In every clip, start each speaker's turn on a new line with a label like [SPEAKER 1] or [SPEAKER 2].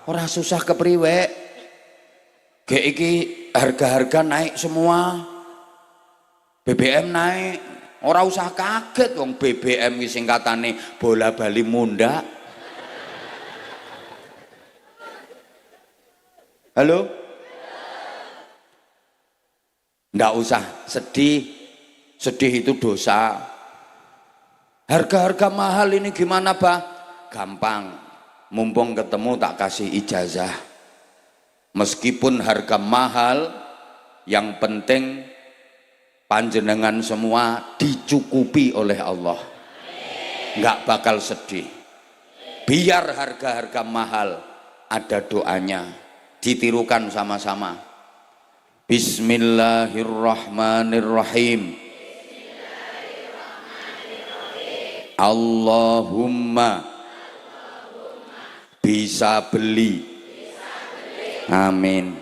[SPEAKER 1] ora susah kepriwe. Gek iki harga-harga naik semua. BBM naik, ora usah kaget wong BBM iki singkatane bola bali munda. Halo? Nggak usah sedih, sedih itu dosa. Harga-harga mahal ini gimana, Bah? Gampang, mumpung ketemu tak kasih ijazah. Meskipun harga mahal, yang penting panjenengan semua dicukupi oleh Allah, nggak bakal sedih. Biar harga-harga mahal, ada doanya, ditirukan sama-sama. Bismillahirrahmanirrahim. Allahumma bisa beli. Amin.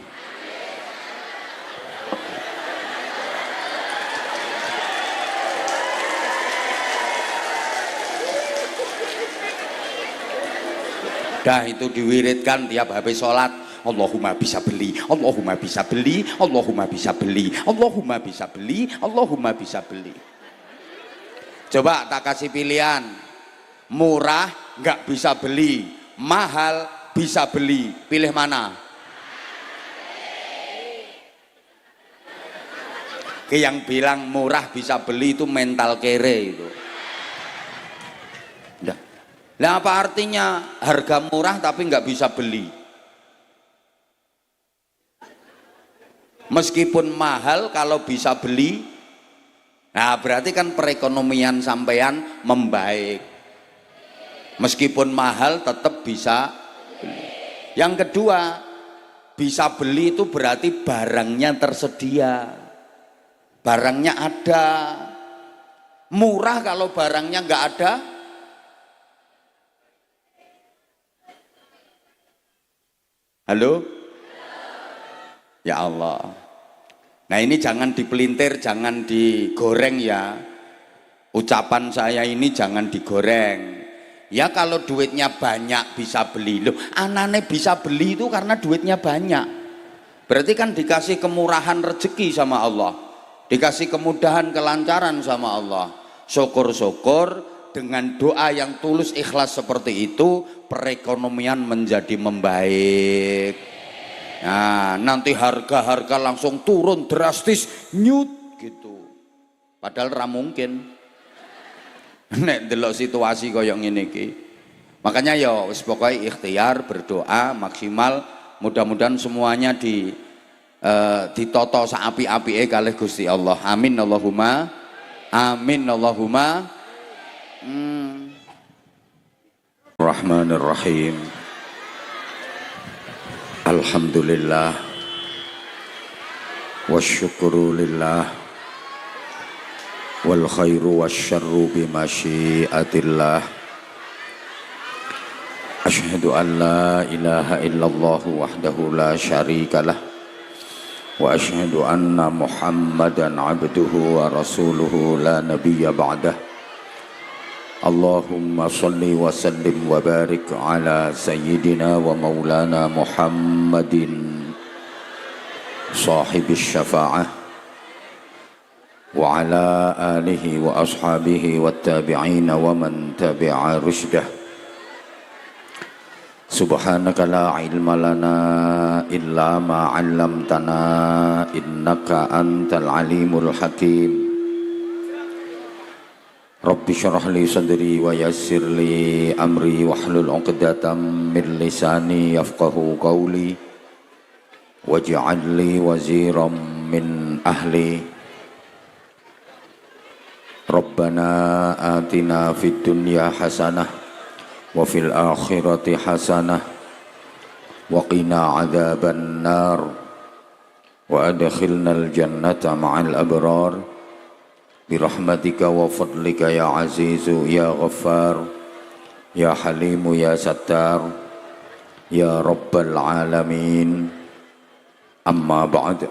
[SPEAKER 1] Dah itu diwiridkan tiap habis sholat. Allahumma bisa beli, Allahumma bisa beli, Allahumma bisa beli, Allahumma bisa beli, Allahumma bisa beli. Coba tak kasih pilihan, murah nggak bisa beli, mahal bisa beli, pilih mana? Yang bilang murah bisa beli itu mental kere itu. Nah, apa artinya harga murah tapi nggak bisa beli? Meskipun mahal kalau bisa beli, nah berarti kan perekonomian sampean membaik. Meskipun mahal tetap bisa beli. Yang kedua, bisa beli itu berarti barangnya tersedia, barangnya ada. Murah kalau barangnya nggak ada. Halo? Ya Allah. Nah ini jangan dipelintir, jangan digoreng ya. Ucapan saya ini jangan digoreng. Ya kalau duitnya banyak bisa beli. Loh, anane bisa beli itu karena duitnya banyak. Berarti kan dikasih kemurahan rezeki sama Allah. Dikasih kemudahan, kelancaran sama Allah. Syukur-syukur dengan doa yang tulus ikhlas seperti itu, perekonomian menjadi membaik. Nah, nanti harga-harga langsung turun drastis, nyut gitu. Padahal ra mungkin. Nek delok situasi kaya ngene iki. Makanya ya wis pokoke ikhtiar, berdoa maksimal, mudah-mudahan semuanya ditoto saapi-apike kalih Gusti Allah. Amin Allahumma. Amin Allahumma. Rahmanir-Rahim. Alhamdulillah wasyukru lillah wal khairu wasyarru bimasyiatillah. Asyhadu an la ilaha illallah wahdahu la syarikalah wa asyhadu anna Muhammadan abduhu wa rasuluhu la nabiyya ba'dah. Allahumma salli wa sallim wa barik ala sayyidina wa maulana Muhammadin sahibis syafa'ah wa ala alihi wa ashabihi wa tabi'ina wa man tabi'a rusydah. Subhanaka la ilma lana illa ma 'allamtana innaka antal alimul hakim. Rabbi syrah li sadri wa yassir li amri wahlul 'uqdatam min lisani yafqahu qawli waj'al li waziran min ahli. Rabbana atina fid dunya hasanah wa fil akhirati hasanah wa qina adzaban nar wa adkhilnal jannata ma'al abrar birahmatika wa fadlika ya azizu ya ghaffar ya halimu ya sattar ya rabbal alamin. Amma ba'd.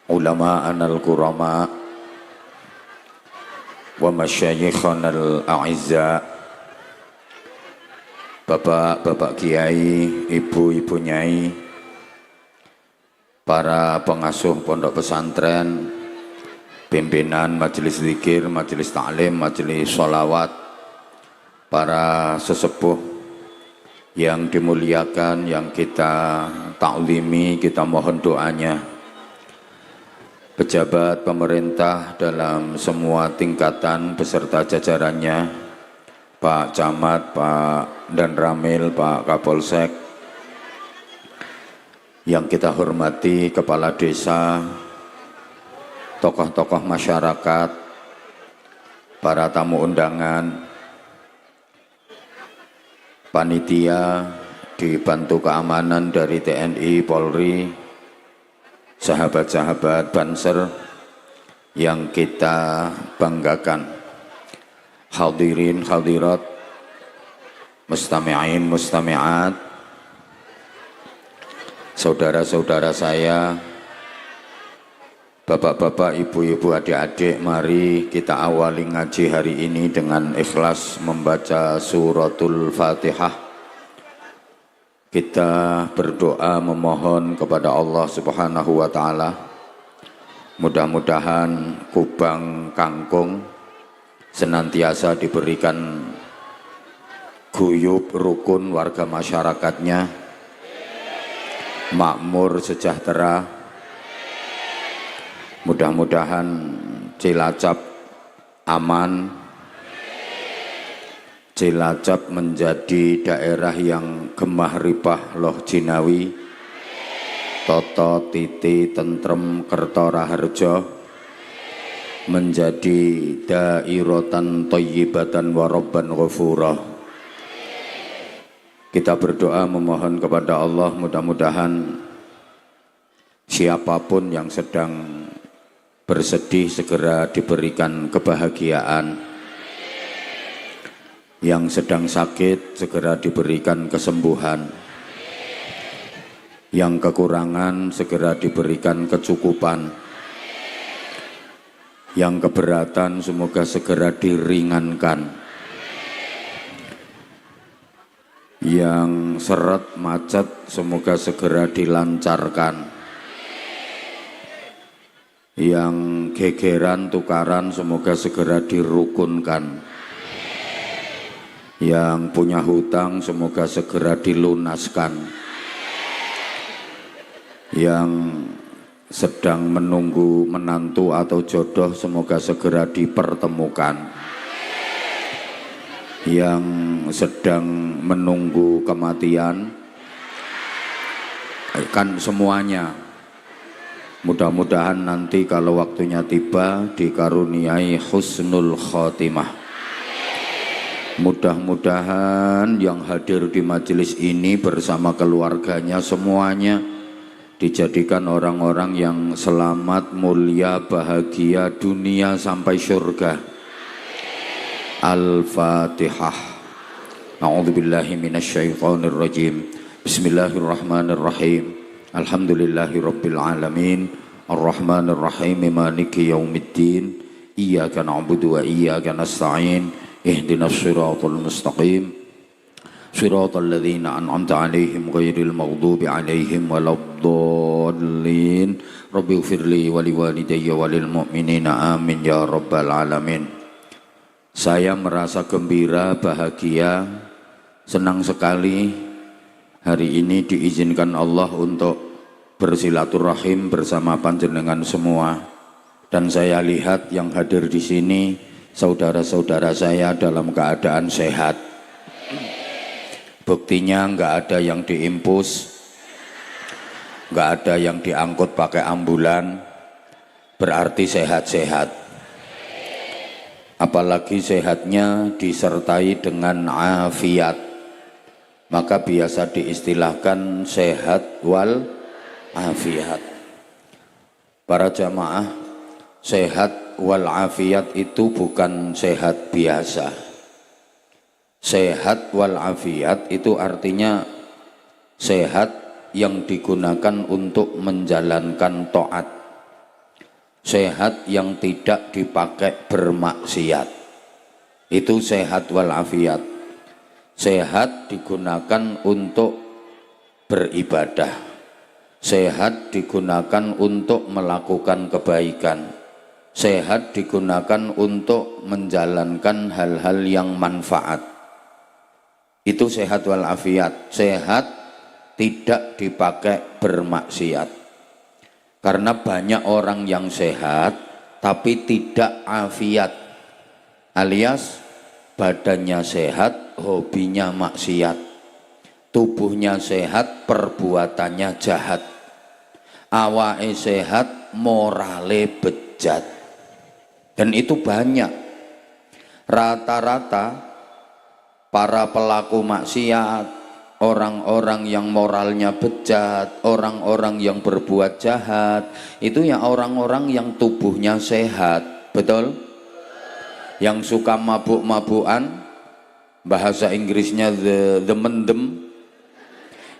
[SPEAKER 1] Ulama'ana al-kurama wa masyayikhana al-a'izza, Bapak-bapak kiai, ibu-ibu nyai, para pengasuh pondok pesantren, pimpinan majelis zikir, majelis ta'lim, majelis sholawat, para sesepuh yang dimuliakan, yang kita taklimi, kita mohon doanya, pejabat pemerintah dalam semua tingkatan beserta jajarannya, Pak Camat, Pak Dan Ramil, Pak Kapolsek, yang kita hormati, kepala desa, tokoh-tokoh masyarakat, para tamu undangan, panitia dibantu keamanan dari TNI, Polri, sahabat-sahabat Banser yang kita banggakan. Hadirin hadirat, mustami'in mustami'at, saudara-saudara saya, bapak-bapak, ibu-ibu, adik-adik, mari kita awali ngaji hari ini dengan ikhlas membaca suratul Fatihah. Kita berdoa memohon kepada Allah Subhanahu wa Ta'ala, mudah-mudahan Kubang Kangkung senantiasa diberikan guyub rukun warga masyarakatnya, makmur sejahtera. Mudah-mudahan Cilacap aman, Cilacap menjadi daerah yang gemah ripah loh jinawi, toto titi tentrem kerto raharjo, menjadi dairatan thayyibatan wa rabban ghafura. Kita berdoa memohon kepada Allah, mudah-mudahan siapapun yang sedang bersedih segera diberikan kebahagiaan, yang sedang sakit segera diberikan kesembuhan, yang kekurangan segera diberikan kecukupan, yang keberatan semoga segera diringankan, yang seret macet semoga segera dilancarkan, yang gegeran tukaran semoga segera dirukunkan, yang punya hutang semoga segera dilunaskan, yang sedang menunggu menantu atau jodoh semoga segera dipertemukan, yang sedang menunggu kematian, kan semuanya mudah-mudahan nanti kalau waktunya tiba dikaruniai husnul khotimah. Mudah-mudahan yang hadir di majelis ini bersama keluarganya semuanya dijadikan orang-orang yang selamat, mulia, bahagia dunia sampai surga. Al-Fatihah. A'udzubillahi minasyaitonir rajim. Bismillahirrahmanirrahim. Alhamdulillahirabbil alamin. Arrahmanir rahim. Maliki yaumiddin. Iyyaka na'budu wa iyyaka nasta'in. Ihdinas siratal mustaqim. Siratal ladzina an'amta 'alaihim ghairil maghdubi 'alaihim waladdallin. Rabbi ighfirli wa liwalidayya walil mu'minina amin ya rabbal alamin. Saya merasa gembira, bahagia, senang sekali hari ini diizinkan Allah untuk bersilaturahim bersama panjenengan semua. Dan saya lihat yang hadir di sini saudara-saudara saya dalam keadaan sehat. Buktinya nggak ada yang diimpus, nggak ada yang diangkut pakai ambulan, berarti sehat-sehat. Apalagi sehatnya disertai dengan afiat, maka biasa diistilahkan sehat wal afiat. Para jamaah, sehat wal afiat itu bukan sehat biasa. Sehat wal afiat itu artinya sehat yang digunakan untuk menjalankan taat, sehat yang tidak dipakai bermaksiat, itu sehat wal afiat. Sehat digunakan untuk beribadah, sehat digunakan untuk melakukan kebaikan, sehat digunakan untuk menjalankan hal-hal yang manfaat. Itu sehat walafiat. Sehat tidak dipakai bermaksiat. Karena banyak orang yang sehat tapi tidak afiat, alias badannya sehat, hobinya maksiat. Tubuhnya sehat, perbuatannya jahat. Awake sehat, morale bejat. Dan itu banyak. Rata-rata para pelaku maksiat, orang-orang yang moralnya bejat, orang-orang yang berbuat jahat, itu ya orang-orang yang tubuhnya sehat. Betul? Yang suka mabuk-mabukan, bahasa Inggrisnya the mendem,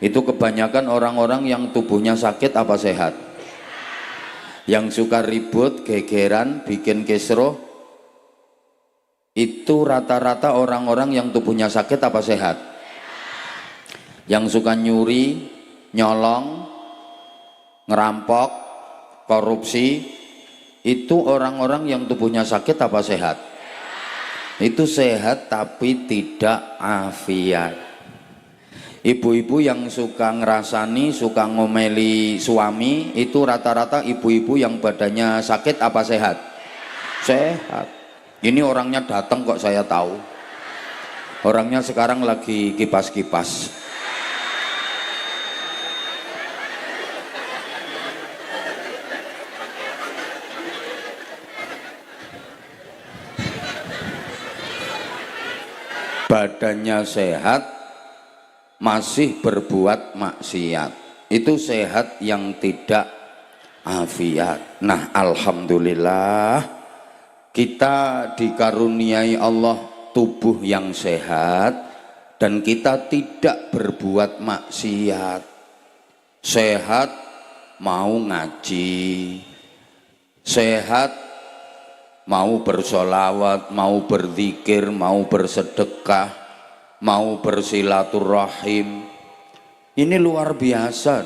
[SPEAKER 1] itu kebanyakan orang-orang yang tubuhnya sakit apa sehat? Yang suka ribut, gegeran, bikin kisruh, itu rata-rata orang-orang yang tubuhnya sakit apa sehat? Yang suka nyuri, nyolong, ngerampok, korupsi, itu orang-orang yang tubuhnya sakit apa sehat? Itu sehat tapi tidak afiat. Ibu-ibu yang suka ngerasani, suka ngomeli suami, itu rata-rata ibu-ibu yang badannya sakit apa sehat? Sehat. Ini orangnya datang kok saya tahu. Orangnya sekarang lagi kipas-kipas. Badannya sehat, masih berbuat maksiat. Itu sehat yang tidak afiat. Nah, alhamdulillah kita dikaruniai Allah tubuh yang sehat dan kita tidak berbuat maksiat. Sehat mau ngaji, sehat mau bersolawat, mau berzikir, mau bersedekah, mau bersilaturahim. Ini luar biasa.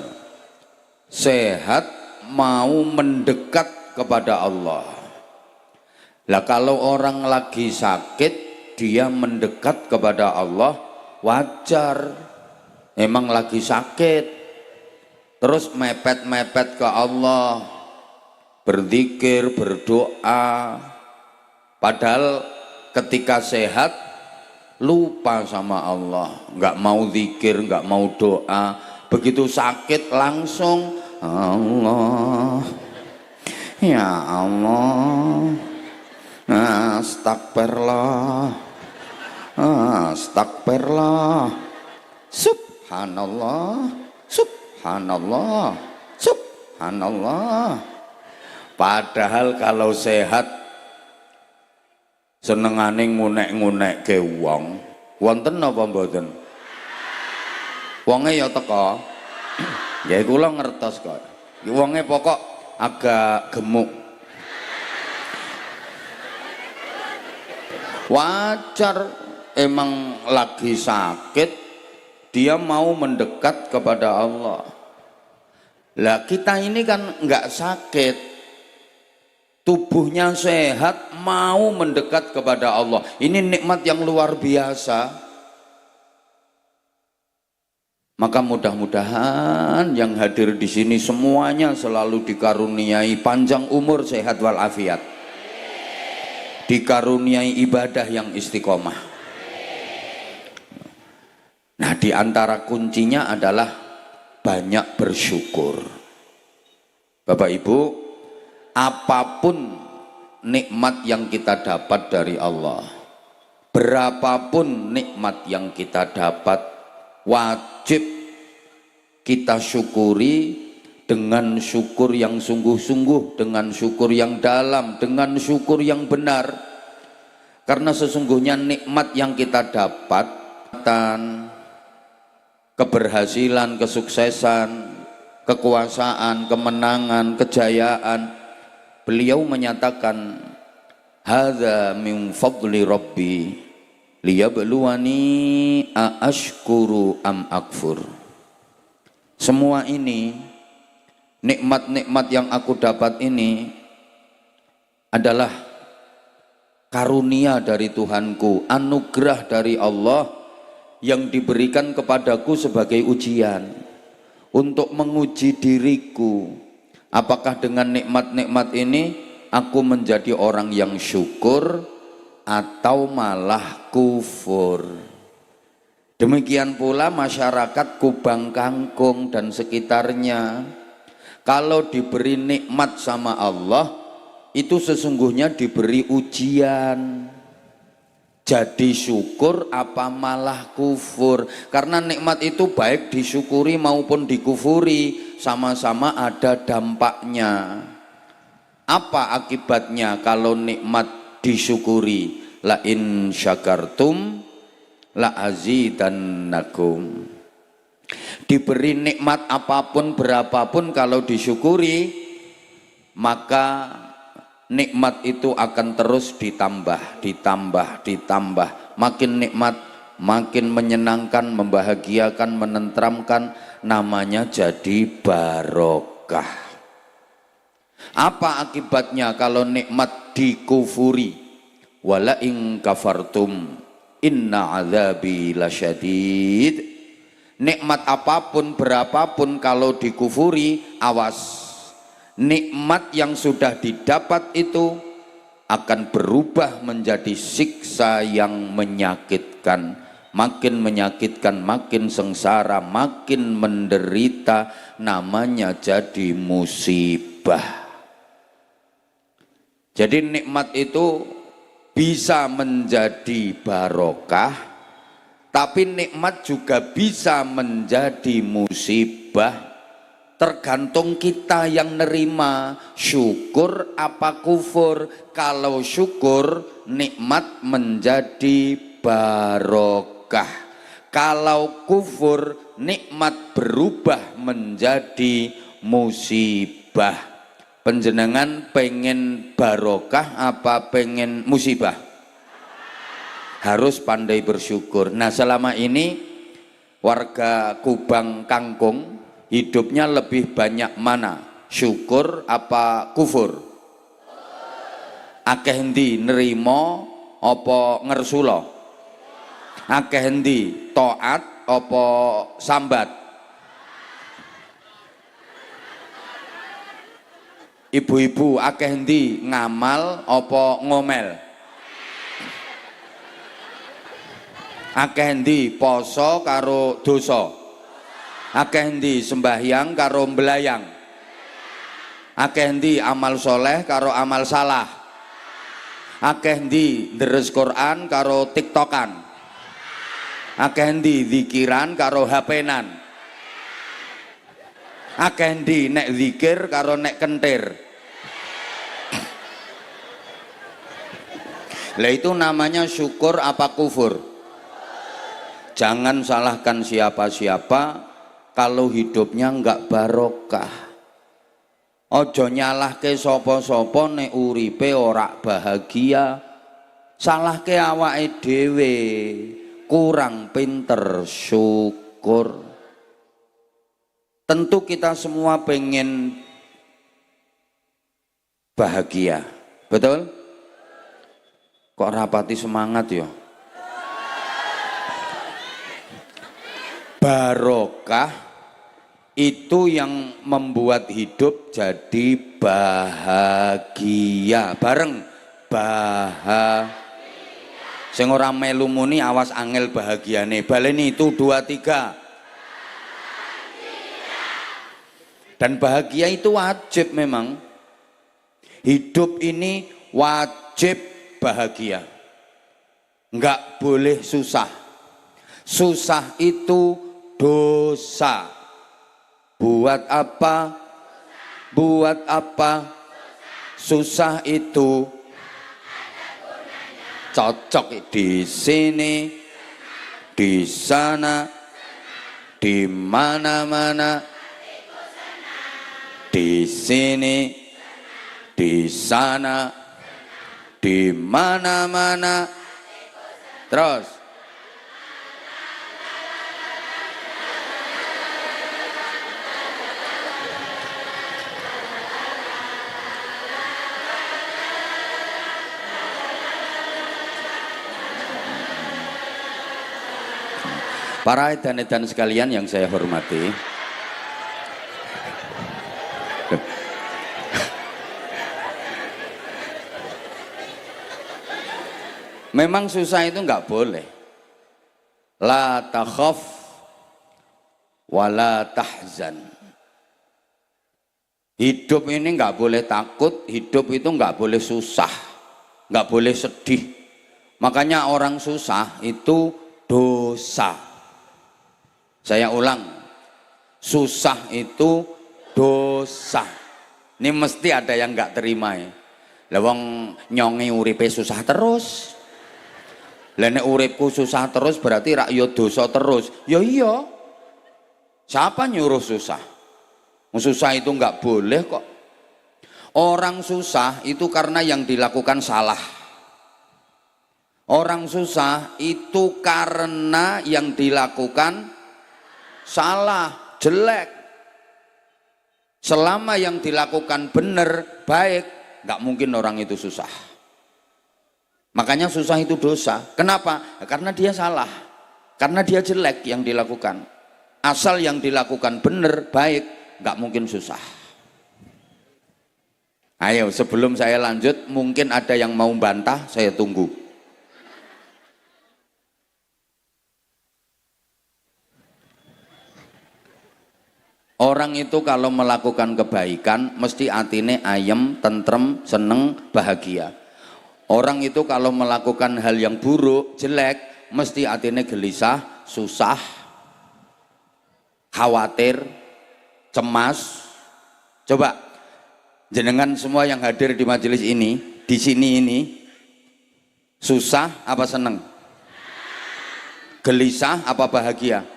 [SPEAKER 1] Sehat mau mendekat kepada Allah. Lah kalau orang lagi sakit dia mendekat kepada Allah wajar. Emang lagi sakit terus mepet-mepet ke Allah, berzikir, berdoa. Padahal ketika sehat lupa sama Allah, nggak mau zikir, nggak mau doa. Begitu sakit langsung Allah, ya Allah, astagfirullah, astagfirullah, subhanallah, subhanallah, subhanallah. Padahal kalau sehat senengane ngunek-ngunek ke wong. Wonten apa mboten? Wonge ya teko. Ya kula ngertos kok. Wonge pokok agak gemuk. Wajar, emang lagi sakit dia mau mendekat kepada Allah. Lah kita ini kan enggak sakit, tubuhnya sehat, mau mendekat kepada Allah. Ini nikmat yang luar biasa. Maka mudah-mudahan yang hadir di sini semuanya selalu dikaruniai panjang umur, sehat walafiat, dikaruniai ibadah yang istiqomah. Nah, di antara kuncinya adalah banyak bersyukur. Bapak Ibu, apapun nikmat yang kita dapat dari Allah, berapapun nikmat yang kita dapat, wajib kita syukuri dengan syukur yang sungguh-sungguh, dengan syukur yang dalam, dengan syukur yang benar. Karena sesungguhnya nikmat yang kita dapat, keberhasilan, kesuksesan, kekuasaan, kemenangan, kejayaan, beliau menyatakan hadza min fadli rabbi, liyabluwani aashkuru am akfur. Semua ini, nikmat-nikmat yang aku dapat ini adalah karunia dari Tuhanku, anugerah dari Allah yang diberikan kepadaku sebagai ujian untuk menguji diriku. Apakah dengan nikmat-nikmat ini aku menjadi orang yang syukur atau malah kufur? Demikian pula masyarakat Kubang Kangkung dan sekitarnya, kalau diberi nikmat sama Allah, itu sesungguhnya diberi ujian. Jadi syukur apa malah kufur? Karena nikmat itu baik disyukuri maupun dikufuri, sama-sama ada dampaknya. Apa akibatnya kalau nikmat disyukuri? La in syakartum la azidannakum. Diberi nikmat apapun berapapun, kalau disyukuri maka nikmat itu akan terus ditambah. Makin nikmat, makin menyenangkan, membahagiakan, menenteramkan, namanya jadi barokah. Apa akibatnya kalau nikmat dikufuri? Wala in kafartum inna azabi lasyadid. Nikmat apapun berapapun kalau dikufuri, awas, nikmat yang sudah didapat itu akan berubah menjadi siksa yang menyakitkan. Makin menyakitkan, makin sengsara, makin menderita, namanya jadi musibah. Jadi nikmat itu bisa menjadi barokah, tapi nikmat juga bisa menjadi musibah. Tergantung kita yang nerima, syukur apa kufur. Kalau syukur, nikmat menjadi barokah. Kalau kufur, nikmat berubah menjadi musibah. Panjenengan pengen barokah apa pengen musibah? Harus pandai bersyukur. Nah, selama ini warga Kubang Kangkung hidupnya lebih banyak mana? Syukur apa kufur? Akeh endi nerimo apa ngersula? Akeh endi taat apa sambat? Ibu-ibu akeh endi ngamal apa ngomel? Akeh endi poso karo dosa? Akeh endi sembahyang karo mbelayang? Akeh endi amal soleh karo amal salah? Akeh endi deres Quran karo tiktokan? Akeh endi zikiran karo hapenan? Akeh endi nek zikir karo nek kentir? Lah itu namanya syukur apa kufur? Jangan salahkan siapa-siapa kalau hidupnya enggak barokah. Ojo nyalahke sapa-sapa nek uripe ora bahagia. Salahke awake dhewe, kurang pinter syukur. Tentu kita semua pengen bahagia, betul? Kok rapati semangat ya? Barokah itu yang membuat hidup jadi bahagia. Bareng bahagia. Sing ora melu muni awas angel bahagiane. Baleni itu 2 3. Dan bahagia itu wajib memang. Hidup ini wajib bahagia. Enggak boleh susah. Susah itu dosa. Buat apa? Buat apa? Susah itu cocok di sini, di sana, di mana-mana, di sini, di sana, di mana-mana. Terus Para edan-edan sekalian yang saya hormati, memang susah itu nggak boleh. La takhaf wa la tahzan. Hidup ini nggak boleh takut, hidup itu nggak boleh susah, nggak boleh sedih. Makanya orang susah itu dosa. Saya ulang, susah itu dosa. Ini mesti ada yang nggak terima ya. Lawang nyongi uripe susah terus. Lah nek uripku susah terus berarti rakyat dosa terus. Ya iya. Siapa nyuruh susah? Susah itu nggak boleh kok. Orang susah itu karena yang dilakukan salah. Orang susah itu karena yang dilakukan salah, jelek. Selama yang dilakukan benar, baik, nggak mungkin orang itu susah. Makanya susah itu dosa. Kenapa? Karena dia salah, karena dia jelek yang dilakukan. Asal yang dilakukan benar, baik, nggak mungkin susah. Ayo, sebelum saya lanjut, mungkin ada yang mau bantah, saya tunggu. Orang itu kalau melakukan kebaikan mesti atine ayem, tentrem, seneng, bahagia. Orang itu kalau melakukan hal yang buruk, jelek, mesti atine gelisah, susah, khawatir, cemas. Coba jenengan semua yang hadir di majelis ini, di sini ini, susah apa seneng? Gelisah apa bahagia?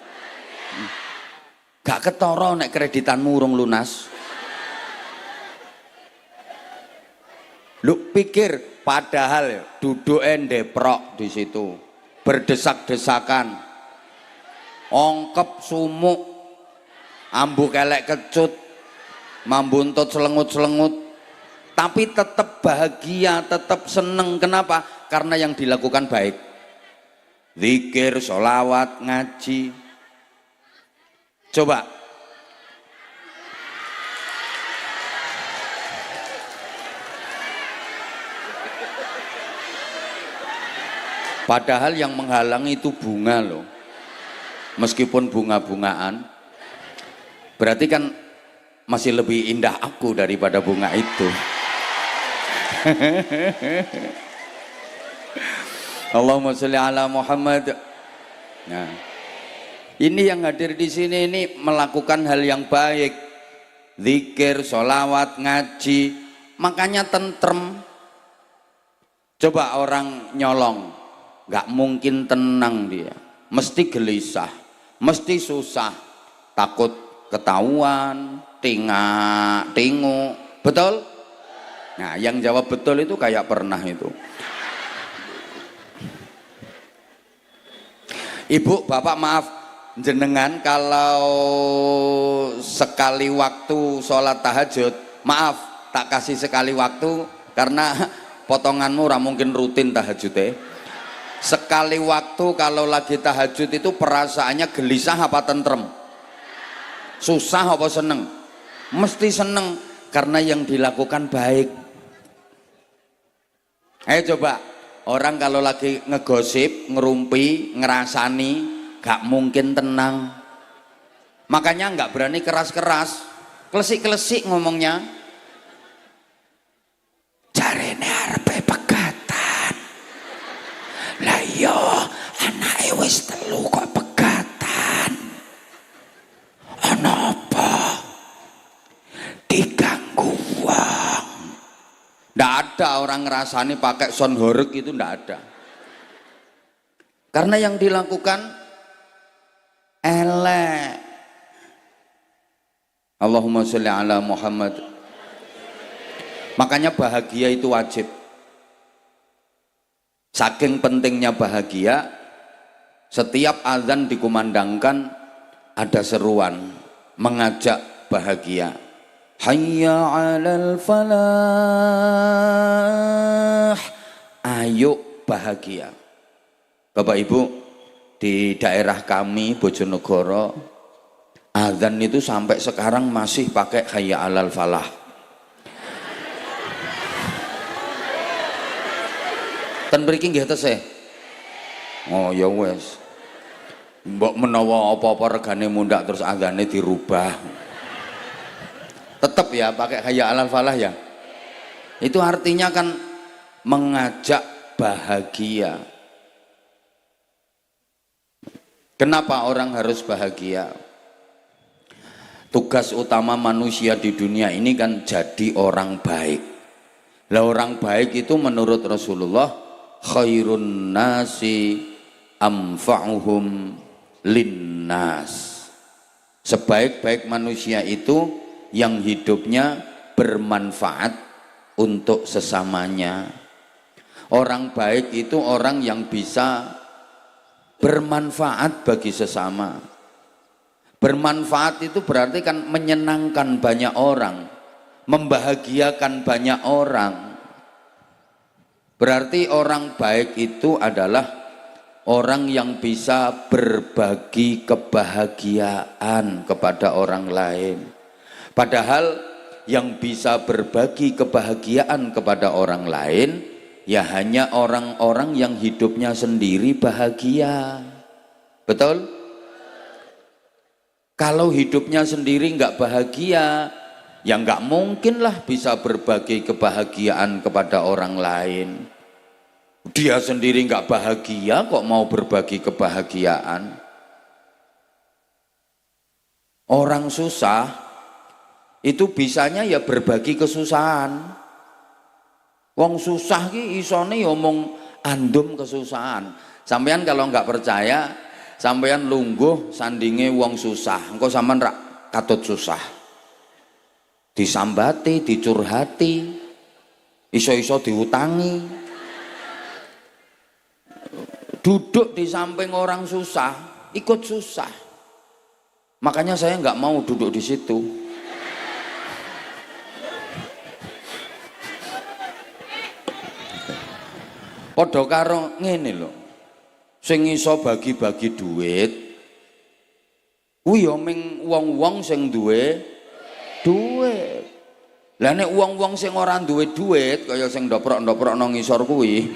[SPEAKER 1] Gak ketara nek kreditanmu urung lunas. Lu pikir padahal duduke ndeprok di situ, berdesak-desakan, ongkep sumuk, ambu kelek kecut, mambuntut selengut-selengut, tapi tetap bahagia, tetap seneng. Kenapa? Karena yang dilakukan baik. Zikir, sholawat, ngaji. Coba padahal yang menghalangi itu bunga loh, meskipun bunga-bungaan, berarti kan masih lebih indah aku daripada bunga itu. Allahumma sholli ala Muhammad. Nah, ini yang hadir di sini ini melakukan hal yang baik, zikir, sholawat, ngaji, makanya tentrem. Coba orang nyolong, nggak mungkin tenang dia, mesti gelisah, mesti susah, takut ketahuan, tinguk, betul? Nah, yang jawab betul itu kayak pernah itu. Ibu, bapak maaf. Jenengan kalau sekali waktu sholat tahajud, maaf tak kasih sekali waktu karena potonganmu ora mungkin rutin tahajudnya. Sekali waktu kalau lagi tahajud itu perasaannya gelisah apa tentrem? Susah apa seneng? Mesti seneng karena yang dilakukan baik. Ayo coba, orang kalau lagi ngegosip, ngerumpi, ngerasani, gak mungkin tenang. Makanya gak berani keras-keras, klesik-klesik ngomongnya. Jarene arepe pegatan. Lah iya, anake wis 3 kok pegatan. Ana apa? Diganggu wong. Ndak ada orang ngerasani pakai sound horeg itu, ndak ada. Karena yang dilakukan elek. Allahumma sholli ala Muhammad. Makanya bahagia itu wajib. Saking pentingnya bahagia, setiap azan dikumandangkan ada seruan mengajak bahagia. Hayya 'alal falah. Ayo bahagia. Bapak Ibu, di daerah kami Bojonegoro, azan itu sampai sekarang masih pakai hayya alal falah. Ten mriki nggih tesih. Oh ya wes. Mbok menawa apa-apa regane mundak terus azane dirubah. Tetap ya pakai hayya alal falah ya. Itu artinya kan mengajak bahagia. Kenapa orang harus bahagia? Tugas utama manusia di dunia ini kan jadi orang baik. Lah orang baik itu menurut Rasulullah khairun nasi amfa'uhum linnas. Sebaik-baik manusia itu yang hidupnya bermanfaat untuk sesamanya. Orang baik itu orang yang bisa bermanfaat bagi sesama. Bermanfaat itu berarti kan menyenangkan banyak orang, membahagiakan banyak orang. Berarti orang baik itu adalah orang yang bisa berbagi kebahagiaan kepada orang lain. Padahal yang bisa berbagi kebahagiaan kepada orang lain ya hanya orang-orang yang hidupnya sendiri bahagia. Betul? Kalau hidupnya sendiri nggak bahagia, ya nggak mungkin lah bisa berbagi kebahagiaan kepada orang lain. Dia sendiri nggak bahagia kok mau berbagi kebahagiaan. Orang susah itu bisanya ya berbagi kesusahan. Wong susah ki isone ngomong andum kesusahan. Sampean kalau nggak percaya, sampean lungguh sandinge wong susah, engko sampean rak katut susah. Disambati, dicurhati, iso-iso diutangi. Duduk di samping orang susah, ikut susah. Makanya saya nggak mau duduk di situ. Padha karo ngene lho. Sing iso bagi-bagi duit kuwi ya ming wong-wong sing duwe duit. Lah nek wong-wong sing ora duwe duit kaya sing ndoprok-ndoprok nang ngisor kuwi.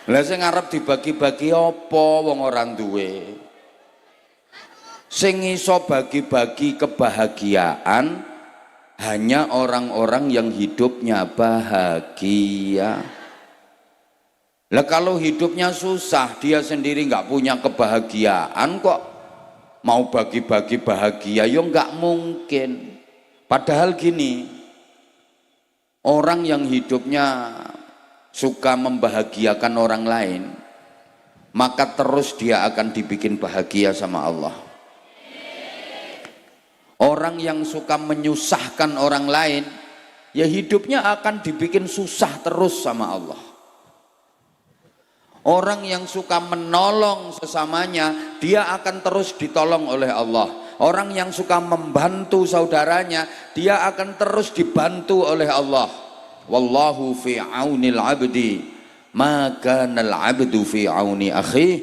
[SPEAKER 1] Lah sing arep dibagi-bagi apa wong ora duwe? Sing iso bagi-bagi kebahagiaan hanya orang-orang yang hidupnya bahagia. Lah kalau hidupnya susah, dia sendiri nggak punya kebahagiaan kok mau bagi-bagi bahagia, ya nggak mungkin. Padahal gini, orang yang hidupnya suka membahagiakan orang lain, maka terus dia akan dibikin bahagia sama Allah. Orang yang suka menyusahkan orang lain, ya hidupnya akan dibikin susah terus sama Allah. Orang yang suka menolong sesamanya, dia akan terus ditolong oleh Allah. Orang yang suka membantu saudaranya, dia akan terus dibantu oleh Allah. Wallahu fi aunil abdi, maka nal abdu fi auni akhi.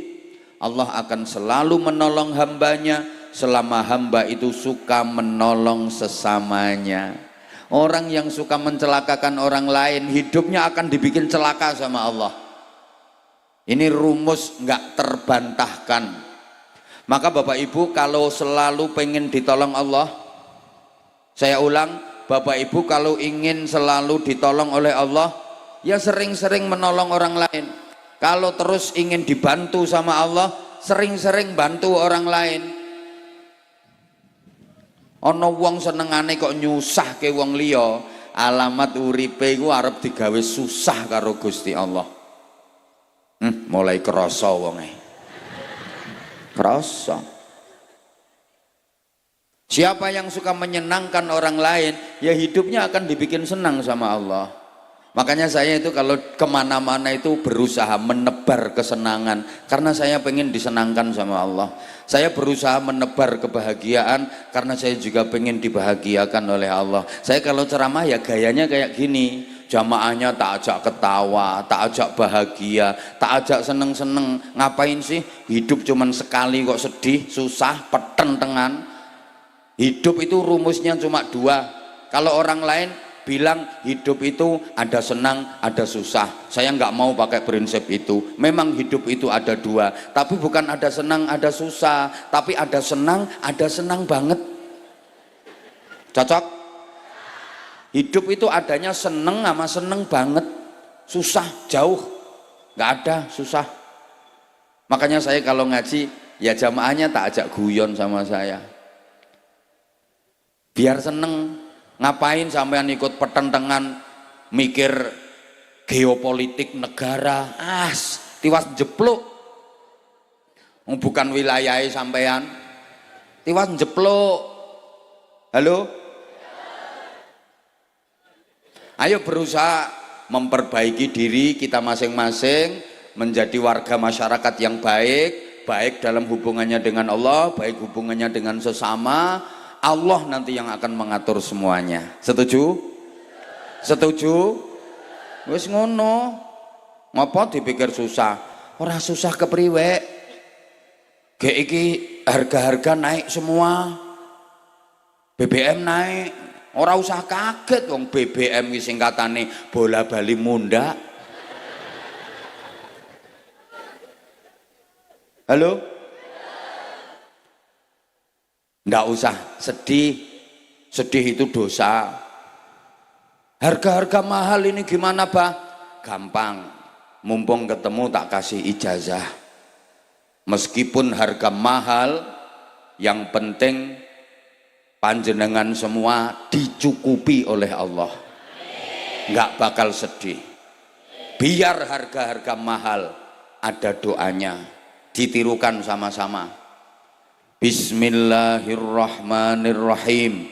[SPEAKER 1] Allah akan selalu menolong hambanya selama hamba itu suka menolong sesamanya. Orang yang suka mencelakakan orang lain, hidupnya akan dibikin celaka sama Allah. Ini rumus nggak terbantahkan. Maka Bapak Ibu kalau selalu pengen ditolong Allah, saya ulang, Bapak Ibu kalau ingin selalu ditolong oleh Allah, ya sering-sering menolong orang lain. Kalau terus ingin dibantu sama Allah, sering-sering bantu orang lain. Ana wong senengane kok nyusahke wong liya, alamat uripe iku arep digawe susah karo Gusti Allah. Mulai krasa wonge. Krasa. Siapa yang suka menyenangkan orang lain, ya hidupnya akan dibikin senang sama Allah. Makanya saya itu kalau kemana-mana itu berusaha menebar kesenangan, karena saya pengen disenangkan sama Allah. Saya berusaha menebar kebahagiaan karena saya juga pengen dibahagiakan oleh Allah. Saya kalau ceramah ya gayanya kayak gini, jamaahnya tak ajak ketawa, tak ajak bahagia, tak ajak seneng-seneng. Ngapain sih? Hidup cuman sekali kok sedih, susah, pertentangan. Hidup itu rumusnya cuma dua. Kalau orang lain bilang hidup itu ada senang, ada susah. Saya nggak mau pakai prinsip itu. Memang hidup itu ada dua, tapi bukan ada senang, ada susah, tapi ada senang banget. Cocok? Hidup itu adanya seneng sama seneng banget, susah jauh, nggak ada susah. Makanya saya kalau ngaji ya jamaahnya tak ajak guyon sama saya, biar seneng. Ngapain sampean ikut pertentangan mikir geopolitik negara, tiwas jepluk, bukan wilayah sampean, tiwas jepluk. Halo, ayo berusaha memperbaiki diri kita masing-masing, menjadi warga masyarakat yang baik, baik dalam hubungannya dengan Allah, baik hubungannya dengan sesama. Allah nanti yang akan mengatur semuanya. Setuju? Setuju? Wis ngono. Ngapa dipikir susah? Ora susah kepriwe. Gek iki harga-harga naik semua. BBM naik. Ora usah kaget wong BBM iki singkatane bola bali munda. Halo? Nggak usah sedih, sedih itu dosa. Harga-harga mahal ini gimana, Bah? Gampang, mumpung ketemu tak kasih ijazah. Meskipun harga mahal, yang penting panjenengan semua dicukupi oleh Allah. Nggak bakal sedih. Biar harga-harga mahal, ada doanya, ditirukan sama-sama. Bismillahirrahmanirrahim.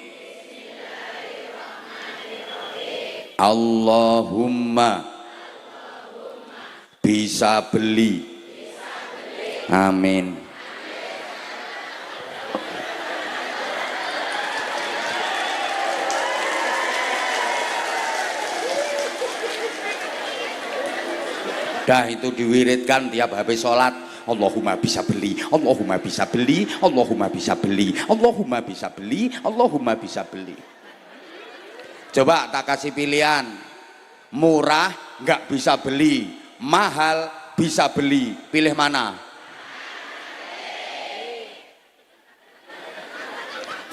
[SPEAKER 1] Allahumma bisa beli. Amin. Dah itu diwiridkan tiap habis sholat. Allahumma bisa beli, Allahumma bisa beli, Allahumma bisa beli, Allahumma bisa beli, Allahumma bisa beli. Coba tak kasih pilihan, murah nggak bisa beli, mahal bisa beli, pilih mana?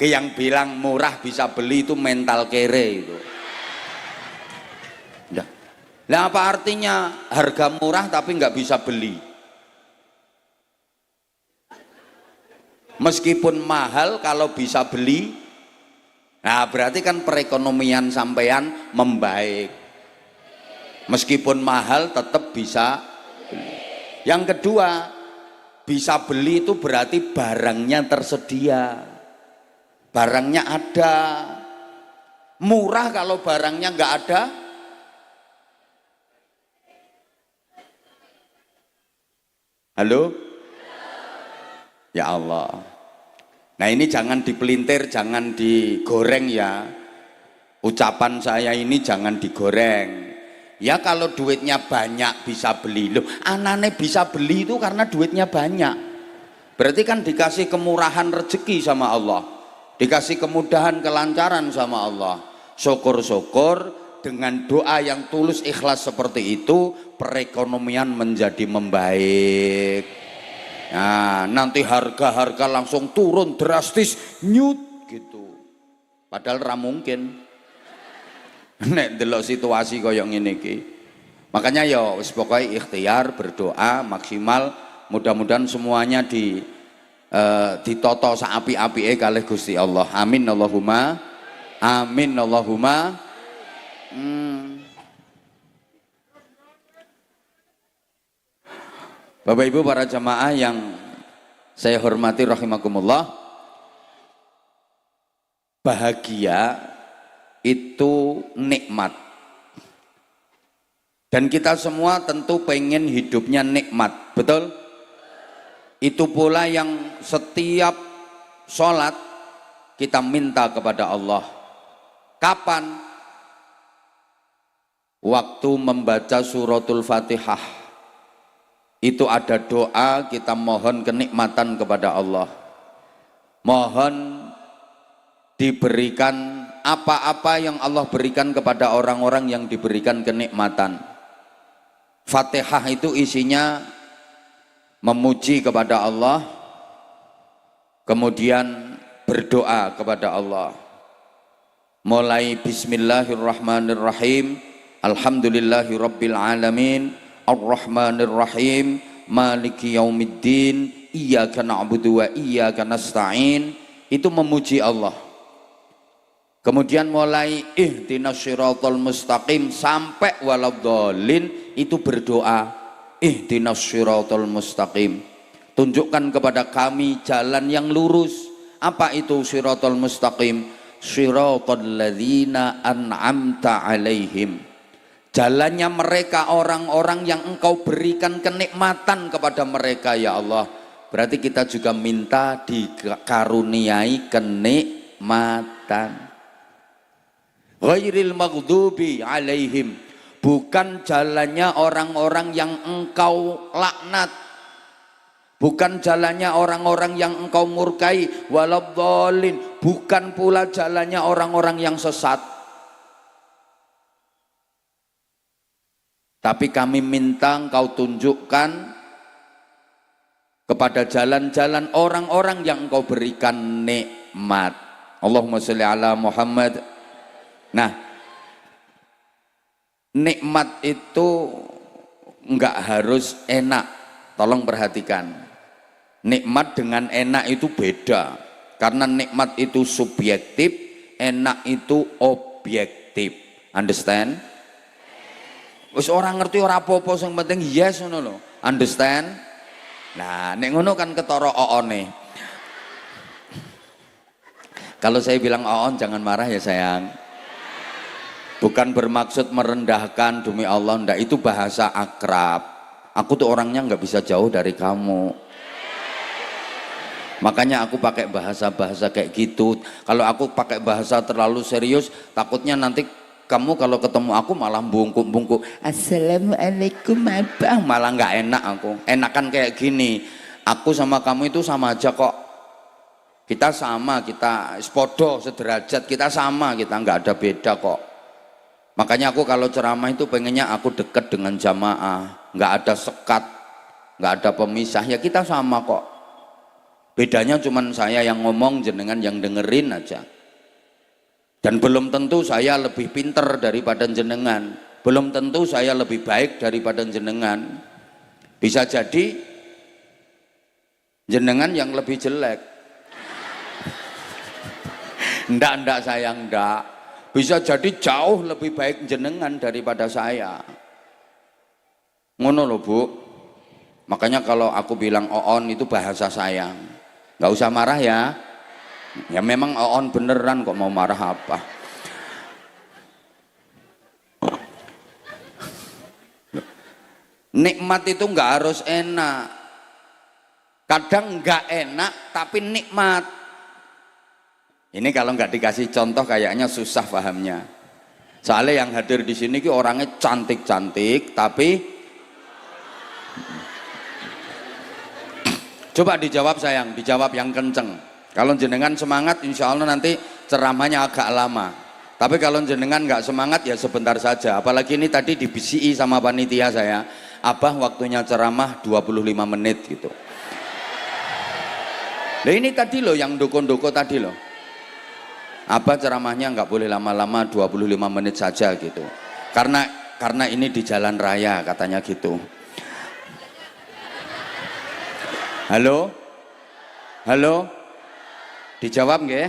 [SPEAKER 1] Yang bilang murah bisa beli itu mental kere itu. Nah, apa artinya harga murah tapi nggak bisa beli? Meskipun mahal kalau bisa beli, nah berarti kan perekonomian sampean membaik. Meskipun mahal tetap bisa beli. Yang kedua, bisa beli itu berarti barangnya tersedia, barangnya ada. Murah kalau barangnya nggak ada. Halo? Ya Allah. Nah ini jangan dipelintir, jangan digoreng ya. Ucapan saya ini jangan digoreng. Ya kalau duitnya banyak bisa beli. Loh, anane bisa beli itu karena duitnya banyak. Berarti kan dikasih kemurahan rezeki sama Allah. Dikasih kemudahan, kelancaran sama Allah. Syukur-syukur dengan doa yang tulus ikhlas seperti itu, perekonomian menjadi membaik. Nah, nanti harga-harga langsung turun drastis, nyut gitu. Padahal ra mungkin. Nek delok situasi koyo ngene iki. Makanya ya wis pokoke ikhtiar, berdoa maksimal, mudah-mudahan semuanya ditata saapi-apike kalih Gusti Allah. Amin Allahumma. Amin Allahumma. Bapak Ibu para jamaah yang saya hormati rahimakumullah, bahagia itu nikmat. Dan kita semua tentu pengen hidupnya nikmat, betul? Itu pula yang setiap sholat kita minta kepada Allah. Kapan? waktu membaca suratul Fatihah itu ada doa, kita mohon kenikmatan kepada Allah, mohon diberikan apa-apa yang Allah berikan kepada orang-orang yang diberikan kenikmatan. Fatihah itu isinya memuji kepada Allah, kemudian berdoa kepada Allah. Mulai bismillahirrahmanirrahim, alhamdulillahirabbil alamin, arrahmanirrahim, maliki yaumiddin, iyyaka na'budu wa iyyaka nasta'in, itu memuji Allah. Kemudian mulai ihdinas siratal mustaqim sampai waladhdallin, itu berdoa ihdinas siratal mustaqim, tunjukkan kepada kami jalan yang lurus. Apa itu siratal mustaqim? Siratal ladzina an'amta alaihim, jalannya mereka orang-orang yang engkau berikan kenikmatan kepada mereka ya Allah. Berarti kita juga minta dikaruniai kenikmatan. Ghairil maghdubi alaihim, bukan jalannya orang-orang yang engkau laknat, bukan jalannya orang-orang yang engkau murkai, waladhdallin, bukan pula jalannya orang-orang yang sesat. Tapi kami minta engkau tunjukkan kepada jalan-jalan orang-orang yang engkau berikan nikmat. Allahumma sholli ala Muhammad. Nah, nikmat itu enggak harus enak. Tolong perhatikan. Nikmat dengan enak itu beda. Karena nikmat itu subjektif, enak itu objektif. Understand? Wis orang ngerti ora apa-apa, sing penting yes ngono lho. Understand? Nah, nek ngono kan ketara oone. Kalau saya bilang oon jangan marah ya sayang. Bukan bermaksud merendahkan, demi Allah, ndak, itu bahasa akrab. Aku tuh orangnya nggak bisa jauh dari kamu. Makanya aku pakai bahasa-bahasa kayak gitu. Kalau aku pakai bahasa terlalu serius, takutnya nanti kamu kalau ketemu aku malah bungkuk-bungkuk. Assalamualaikum abang, malah nggak enak aku. Enakan kayak gini. Aku sama kamu itu sama aja kok. Kita sama, kita sepodo, sederajat, kita sama, kita nggak ada beda kok. Makanya aku kalau ceramah itu pengennya aku dekat dengan jamaah, nggak ada sekat, nggak ada pemisah, ya kita sama kok. Bedanya cuman saya yang ngomong, jenengan yang dengerin aja. Dan belum tentu saya lebih pinter daripada jenengan, belum tentu saya lebih baik daripada jenengan. Bisa jadi jenengan yang lebih jelek. Ndak sayang, ndak. Bisa jadi jauh lebih baik jenengan daripada saya. Ngono loh Bu. Makanya kalau aku bilang oon itu bahasa sayang. Nggak usah marah ya. Ya memang oon beneran, kok mau marah apa. Nikmat itu nggak harus enak. Kadang nggak enak tapi nikmat. Ini kalau nggak dikasih contoh kayaknya susah pahamnya. Soalnya yang hadir di sini ki orangnya cantik-cantik, tapi coba dijawab sayang, dijawab yang kenceng. Kalau jenengan semangat, insya Allah nanti ceramahnya agak lama. Tapi kalau jenengan nggak semangat ya sebentar saja. Apalagi ini tadi dibisiki sama panitia saya, Abah waktunya ceramah 25 menit gitu. Nah ini tadi loh yang doko-doko tadi loh. Apa ceramahnya nggak boleh lama-lama, 25 menit saja gitu. Karena ini di jalan raya katanya gitu. Halo? Halo? Dijawab nggih?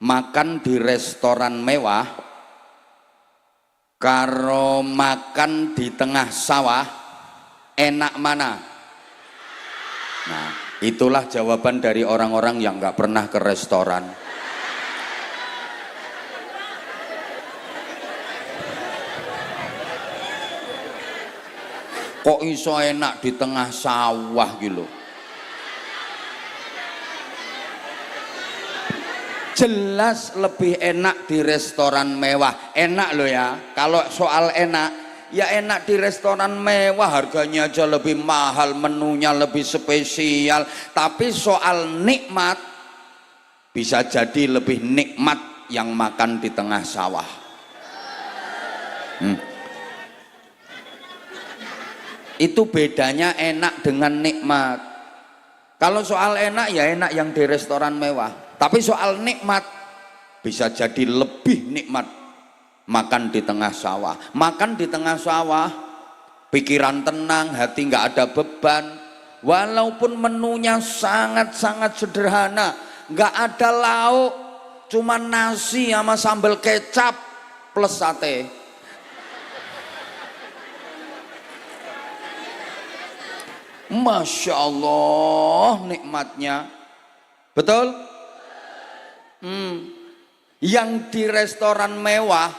[SPEAKER 1] Makan di restoran mewah karo makan di tengah sawah, enak mana? Nah, itulah jawaban dari orang-orang yang nggak pernah ke restoran. Kok iso enak di tengah sawah gitu. Jelas lebih enak di restoran mewah. Enak loh ya. Kalau soal enak, ya enak di restoran mewah, harganya aja lebih mahal, menunya lebih spesial. Tapi soal nikmat, bisa jadi lebih nikmat yang makan di tengah sawah. Itu bedanya enak dengan nikmat. Kalau soal enak ya enak yang di restoran mewah. Tapi soal nikmat bisa jadi lebih nikmat makan di tengah sawah. Makan di tengah sawah, pikiran tenang, hati nggak ada beban. Walaupun menunya sangat-sangat sederhana, nggak ada lauk, cuma nasi sama sambal kecap plus sate. Masya Allah nikmatnya. Betul? Yang di restoran mewah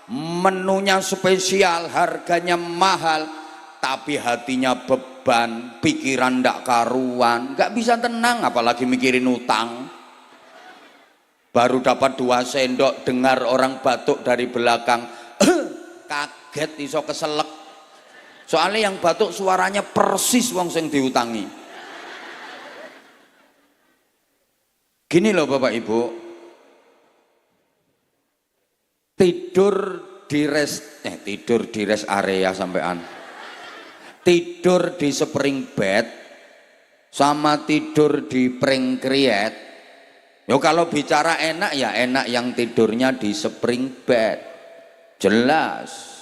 [SPEAKER 1] menunya spesial, harganya mahal, tapi hatinya beban, pikiran ndak karuan, nggak bisa tenang, apalagi mikirin utang. Baru dapat 2 sendok, dengar orang batuk dari belakang, kaget iso keselek. Soalnya yang batuk suaranya persis wong sing diutangi. Gini loh Bapak Ibu, tidur di rest area sampean, tidur di spring bed sama tidur di pring kriet. Yo kalau bicara enak ya enak yang tidurnya di spring bed, jelas.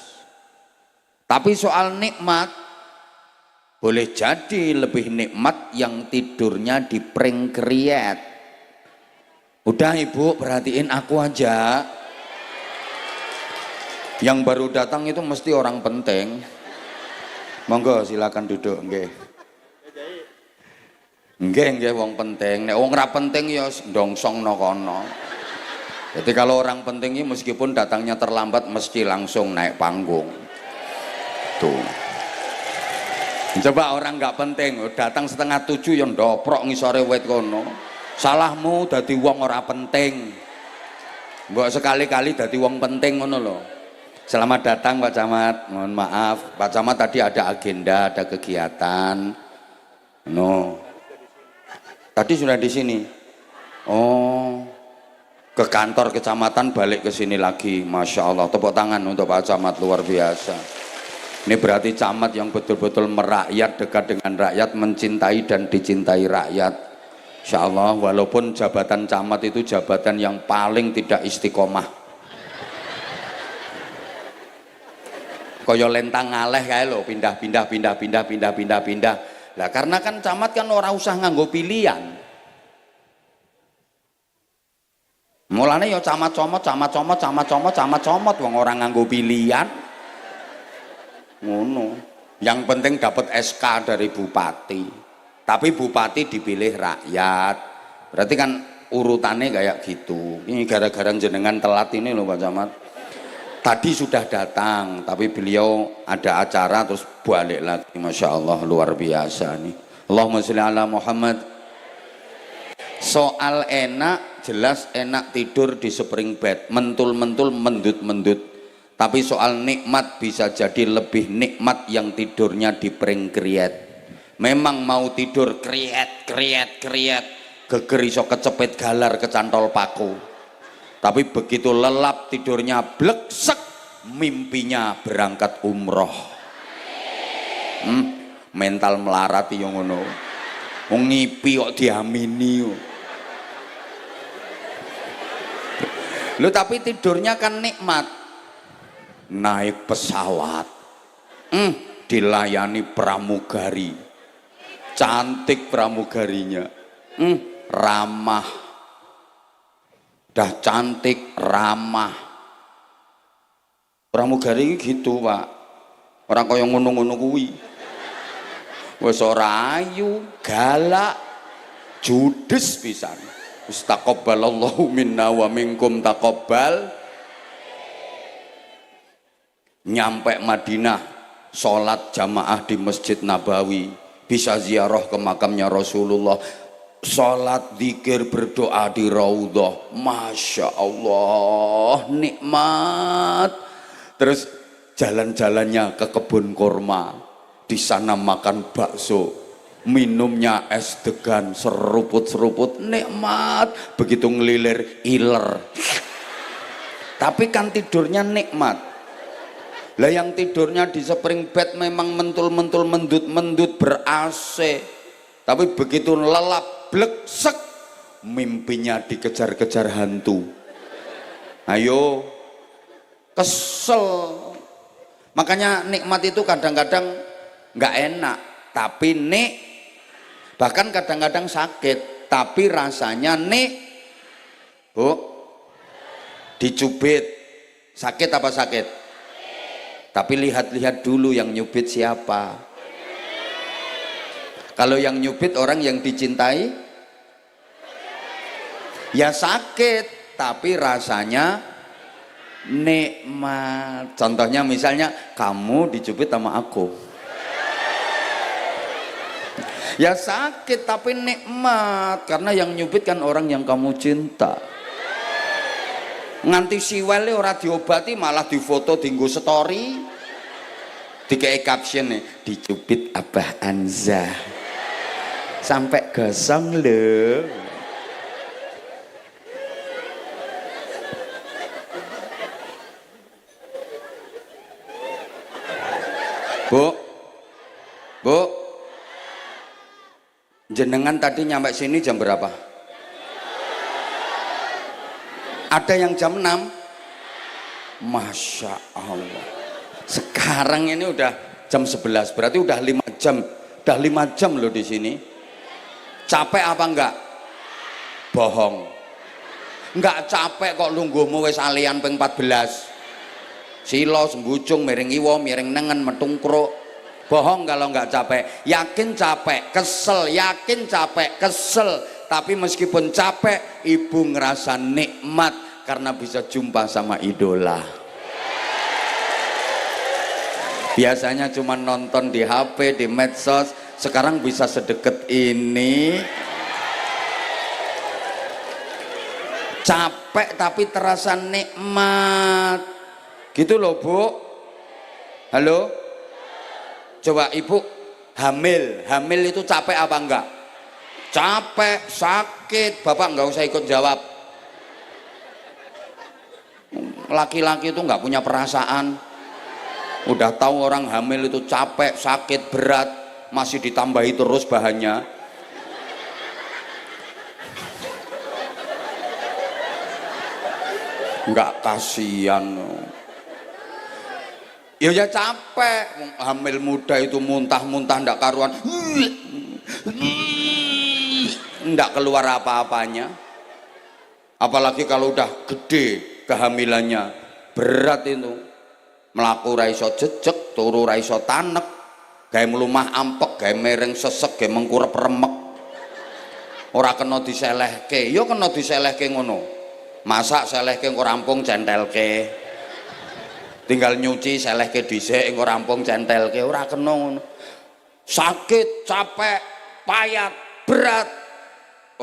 [SPEAKER 1] Tapi soal nikmat, boleh jadi lebih nikmat yang tidurnya di pring kriet. Udah Ibu, perhatiin aku aja. Yang baru datang itu mesti orang penting. Monggo silakan duduk, nggih. Nggih wong penting. Nek wong ora penting ya ndongsong no kono. Jadi kalau orang penting ini meskipun datangnya terlambat mesti langsung naik panggung. Tuh. Coba orang nggak penting datang 6:30 yang doprok ngisore wit kono. Salahmu dadi wong ora penting. Mbok sekali-kali dadi wong penting ngono lho. Selamat datang Pak Camat. Mohon maaf, Pak Camat tadi ada agenda, ada kegiatan. No. Tadi sudah di sini. Oh. Ke kantor kecamatan balik ke sini lagi. Masya Allah, tepuk tangan untuk Pak Camat, luar biasa. Ini berarti camat yang betul-betul merakyat, dekat dengan rakyat, mencintai dan dicintai rakyat. Insya Allah, walaupun jabatan camat itu jabatan yang paling tidak istiqomah. Koyo lentang ngaleh kayak lo, pindah. Lah karena kan camat kan orang usah nganggo pilihan. Mulane ya camat comot, wong orang nganggo pilihan. Ngono. Yang penting dapat SK dari bupati. Tapi bupati dipilih rakyat. Berarti kan urutannya kayak gitu. Ini gara-gara jenengan telat ini loh Pak Camat. Tadi sudah datang, tapi beliau ada acara terus balik lagi. Masya Allah luar biasa nih. Allahumma sholli ala Muhammad. Soal enak, jelas enak tidur di spring bed, mentul-mentul, mendut-mendut. Tapi soal nikmat bisa jadi lebih nikmat yang tidurnya di pring kriet. Memang mau tidur kriet, geger iso kecepet galar kecantol paku. Tapi begitu lelap tidurnya bleksek, mimpinya berangkat umroh. Mental melarat yang ngono. Wong ngipi kok diamini. Lu tapi tidurnya kan nikmat. Naik pesawat, dilayani pramugari, cantik pramugarinya, ramah, dah cantik ramah. Pramugari gitu Pak, orang kaya ngono-ngono kuwi. Wis ora ayu, galak, judes pisan. Taqabbalallahu minna wa minkum taqabbal. Nyampe Madinah, sholat jamaah di Masjid Nabawi, bisa ziarah ke makamnya Rasulullah. sholat, zikir, berdoa di raudhah, masya Allah nikmat. Terus jalan-jalannya ke kebun kurma, di sana makan bakso, minumnya es degan seruput-seruput, nikmat. Begitu ngelilir iler, tapi kan tidurnya nikmat. Lah yang tidurnya di spring bed memang mentul-mentul, mendut-mendut, ber-AC, tapi begitu lelap bleksek, mimpinya dikejar-kejar hantu. Ayo, kesel. Makanya nikmat itu kadang-kadang nggak enak, tapi bahkan kadang-kadang sakit, tapi rasanya Bu, dicubit sakit apa sakit? Tapi lihat-lihat dulu yang nyubit siapa. Kalau yang nyubit orang yang dicintai, ya sakit, tapi rasanya nikmat. Contohnya misalnya kamu dicubit sama aku, ya sakit tapi nikmat, karena yang nyubit kan orang yang kamu cinta. Nganti siwele ora diobati malah difoto dienggo story, dikei caption nih, dicubit Abah Anza sampai gosong loh. Bu, jenengan tadi nyampe sini jam berapa? Ada yang jam 6? Masya Allah. Sekarang ini udah jam 11, berarti udah 5 jam. Udah 5 jam loh di sini. Capek apa enggak? Bohong. Enggak capek kok, lungguhmu wis alian ping 14. Silo, sembucung, miring iwo, miring nengen, metungkruk. Bohong kalau enggak capek. Yakin capek, kesel, yakin capek, kesel. Tapi meskipun capek, ibu ngerasa nikmat karena bisa jumpa sama idola. Biasanya cuma nonton di HP, di medsos, sekarang bisa sedekat ini. Capek tapi terasa nikmat. Gitu loh Bu. Halo? Coba ibu hamil itu capek apa enggak? Capek, sakit. Bapak nggak usah ikut jawab. Laki-laki itu nggak punya perasaan. Udah tahu orang hamil itu capek, sakit, berat, masih ditambahi terus bahannya. Nggak kasihan. Ya capek. Hamil muda itu muntah-muntah ndak karuan. Ndak keluar apa-apanya. Apalagi kalau udah gede kehamilannya, berat itu. Melaku raiso jejek, turu raiso tanek, gawe melumah ampek, gawe mereng sesek, gawe mengkurep remek. Ora kena diselehke, ya kena diselehke ngono. Masak selehke engko rampung centelke. Tinggal nyuci selehke dhisik engko rampung centelke, ora kena ngono. Sakit, capek, payah, berat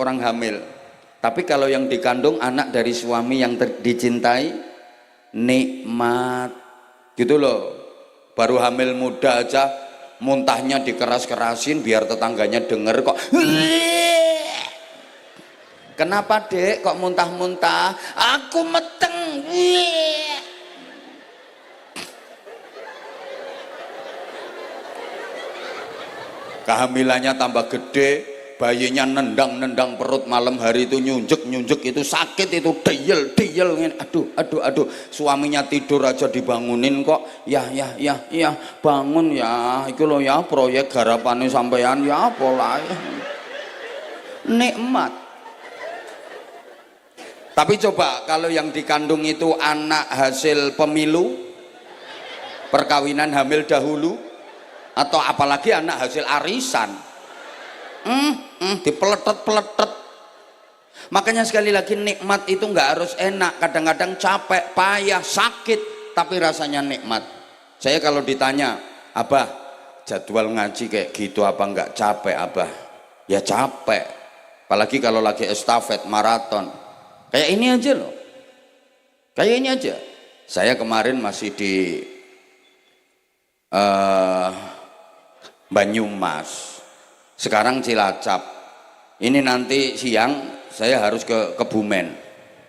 [SPEAKER 1] orang hamil. Tapi kalau yang dikandung anak dari suami yang dicintai, nikmat. Gitu loh. Baru hamil muda aja muntahnya dikeras-kerasin biar tetangganya denger kok. Kenapa Dek kok muntah-muntah? Aku meteng. Kehamilannya tambah gede, bayinya nendang-nendang perut, malam hari itu nyunjek-nyunjek, itu sakit, itu deyel-deyel. Aduh, suaminya tidur aja dibangunin kok. Ya, bangun ya. Iku lho ya proyek garapane sampean ya pola. Nikmat. Tapi coba kalau yang dikandung itu anak hasil pemilu, perkawinan hamil dahulu, atau apalagi anak hasil arisan, dipeletet-peletet. Makanya sekali lagi nikmat itu nggak harus enak, kadang-kadang capek, payah, sakit, tapi rasanya nikmat. Saya kalau ditanya, Abah jadwal ngaji kayak gitu apa nggak capek Abah? Ya capek, apalagi kalau lagi estafet maraton kayak ini aja loh, kayak ini aja. Saya kemarin masih di Banyumas, sekarang Cilacap, ini nanti siang saya harus ke Kebumen,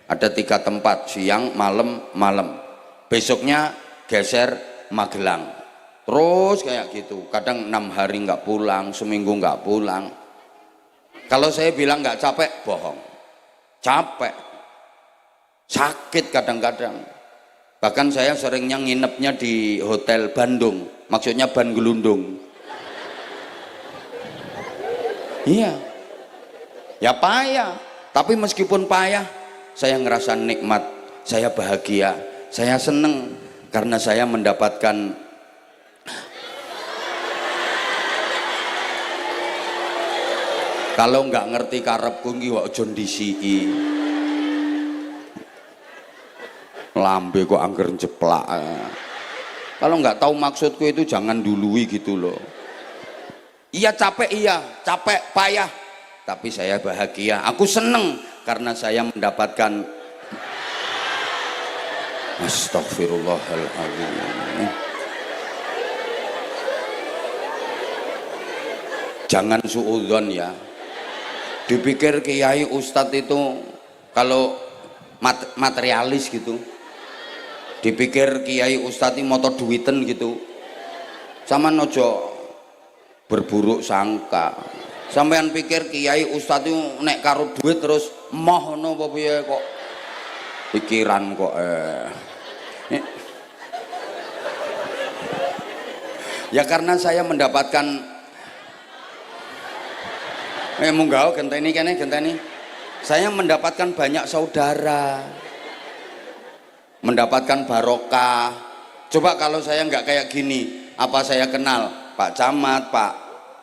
[SPEAKER 1] ada 3 tempat, siang, malam, besoknya geser Magelang, terus kayak gitu, kadang 6 hari nggak pulang, seminggu nggak pulang. Kalau saya bilang nggak capek, bohong, capek, sakit kadang-kadang. Bahkan saya seringnya nginepnya di hotel Bandung, maksudnya ban gelundung. Iya, ya payah, tapi meskipun payah, saya ngerasa nikmat, saya bahagia, saya seneng karena saya mendapatkan kalau nggak ngerti karepku nggih kok aja ndisiki. Lambe kok angger jeplak. Kalau nggak tahu maksudku itu jangan dului gitu loh. Iya capek, iya capek, payah, tapi saya bahagia, aku seneng karena saya mendapatkan astagfirullahaladzim. Jangan suudzon ya, dipikir kiai ustadz itu kalau materialis gitu, dipikir kiai ustadz ini motor duiten gitu, sama nojo berburuk sangka. Sampean pikir kiai ustadz itu nek karo duit terus moh no apa piye kok pikiran kok ya karena saya mendapatkan munggah genteni kene genteni, saya mendapatkan banyak saudara, mendapatkan barokah. Coba kalau saya nggak kayak gini, apa saya kenal Pak Camat, Pak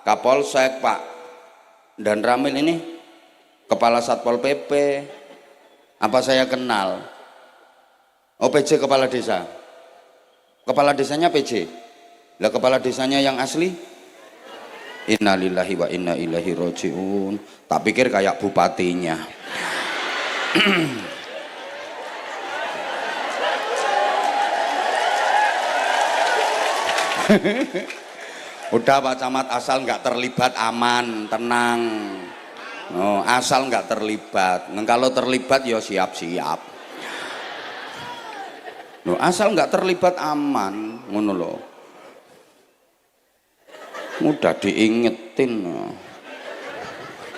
[SPEAKER 1] Kapolsek, Pak dan Ramil ini Kepala Satpol PP, apa saya kenal? Oh PJ Kepala Desa, Kepala Desanya PJ, lah Kepala Desanya yang asli innalillahi wa inna ilaihi rojiun. Tak pikir kayak bupatinya. Udah Pak Camat, asal nggak terlibat aman, tenang. Oh, asal nggak terlibat. Nah, kalau terlibat ya siap-siap. Loh, asal nggak terlibat aman, ngono loh. Mudah diingetin.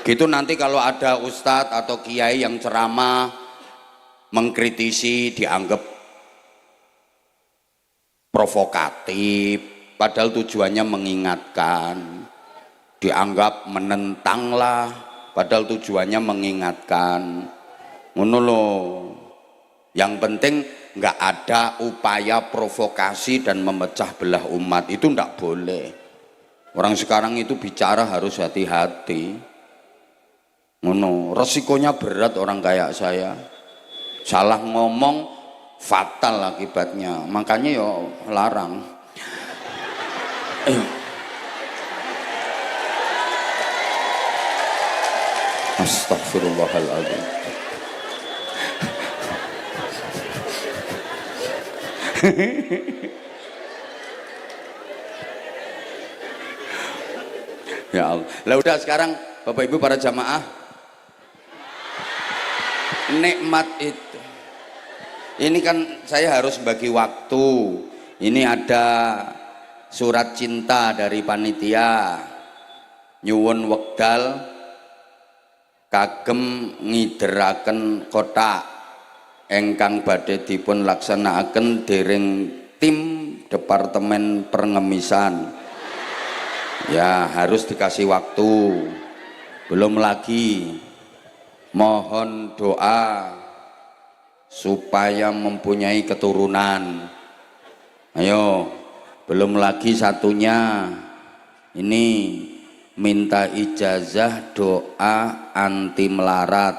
[SPEAKER 1] Gitu nanti kalau ada ustadz atau kiai yang ceramah mengkritisi dianggap provokatif, padahal tujuannya mengingatkan, dianggap menentang lah, padahal tujuannya mengingatkan. Ngono loh. Yang penting nggak ada upaya provokasi dan memecah belah umat, itu nggak boleh. Orang sekarang itu bicara harus hati-hati. Ngono, resikonya berat orang kayak saya. Salah ngomong fatal akibatnya. Makanya yo larang. Astagfirullahaladzim. Ya Allah. Lah udah sekarang Bapak Ibu para jamaah, nikmat itu. Ini kan saya harus bagi waktu. Ini ada surat cinta dari panitia. Nyuwun wekdal kagem ngideraken kotak engkang badhe dipun laksanakaken dereng tim Departemen Pengemisan. Ya harus dikasih waktu. Belum lagi mohon doa supaya mempunyai keturunan. Ayo, belum lagi satunya ini minta ijazah doa anti melarat.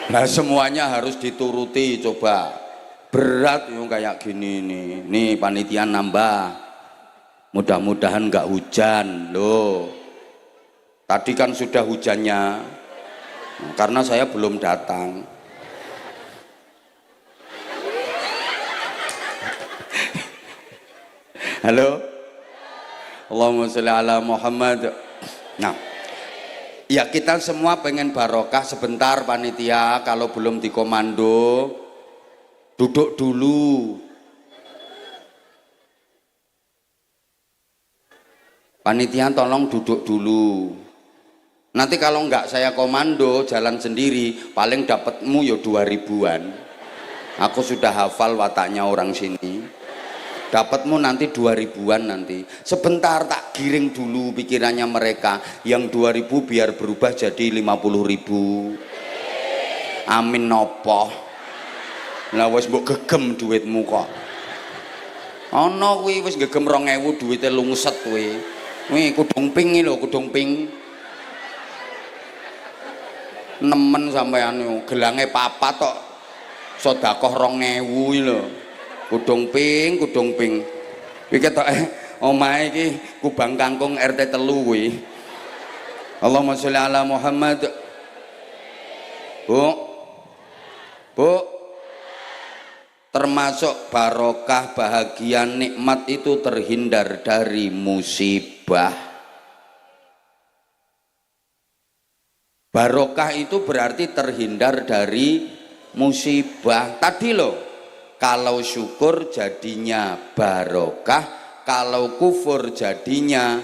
[SPEAKER 1] Nah semuanya harus dituruti. Coba berat yang kayak gini nih panitia nambah. Mudah-mudahan nggak hujan loh. Tadi kan sudah hujannya, karena saya belum datang. Halo, Allahumma sholli ala Muhammad. Nah, ya kita semua pengen barokah. Sebentar panitia, kalau belum dikomando duduk dulu. Panitia tolong duduk dulu. Nanti kalau enggak saya komando jalan sendiri, paling dapatmu ya 2000-an. Aku sudah hafal wataknya orang sini. Dapatmu nanti 2000-an nanti. Sebentar tak giring dulu pikirannya mereka. Yang 2000 biar berubah jadi 50.000. Amin nopo. Lah wis mbok gegem duitmu kok. Ana kuwi wis gegem 2000 duwite lungset kuwi. Kuwi kudung ping lho, kudung ping. Nemen sampean yo, gelange papat tok. Sedekah 2000 iki lho. Kudung ping. Iki ketoke omahe iki Kubang Kangkung RT 3 kuwi. Allahumma sholli ala Muhammad. Bu. Termasuk barokah, bahagia, nikmat itu terhindar dari musibah. Barokah itu berarti terhindar dari musibah. Tadi loh, kalau syukur jadinya barokah, kalau kufur jadinya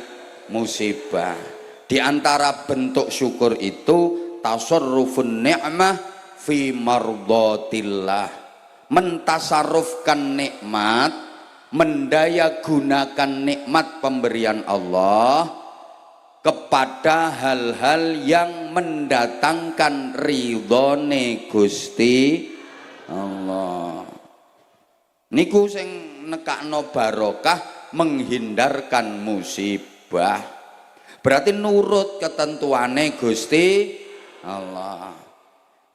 [SPEAKER 1] musibah. Di antara bentuk syukur itu tasarrufun ni'mah fi mardhatillah. Mentasarrufkan nikmat, mendaya gunakan nikmat pemberian Allah kepada hal-hal yang mendatangkan ridhone Gusti Allah. Niku sing nekakno barokah, menghindarkan musibah. Berarti nurut ketentuane Gusti Allah.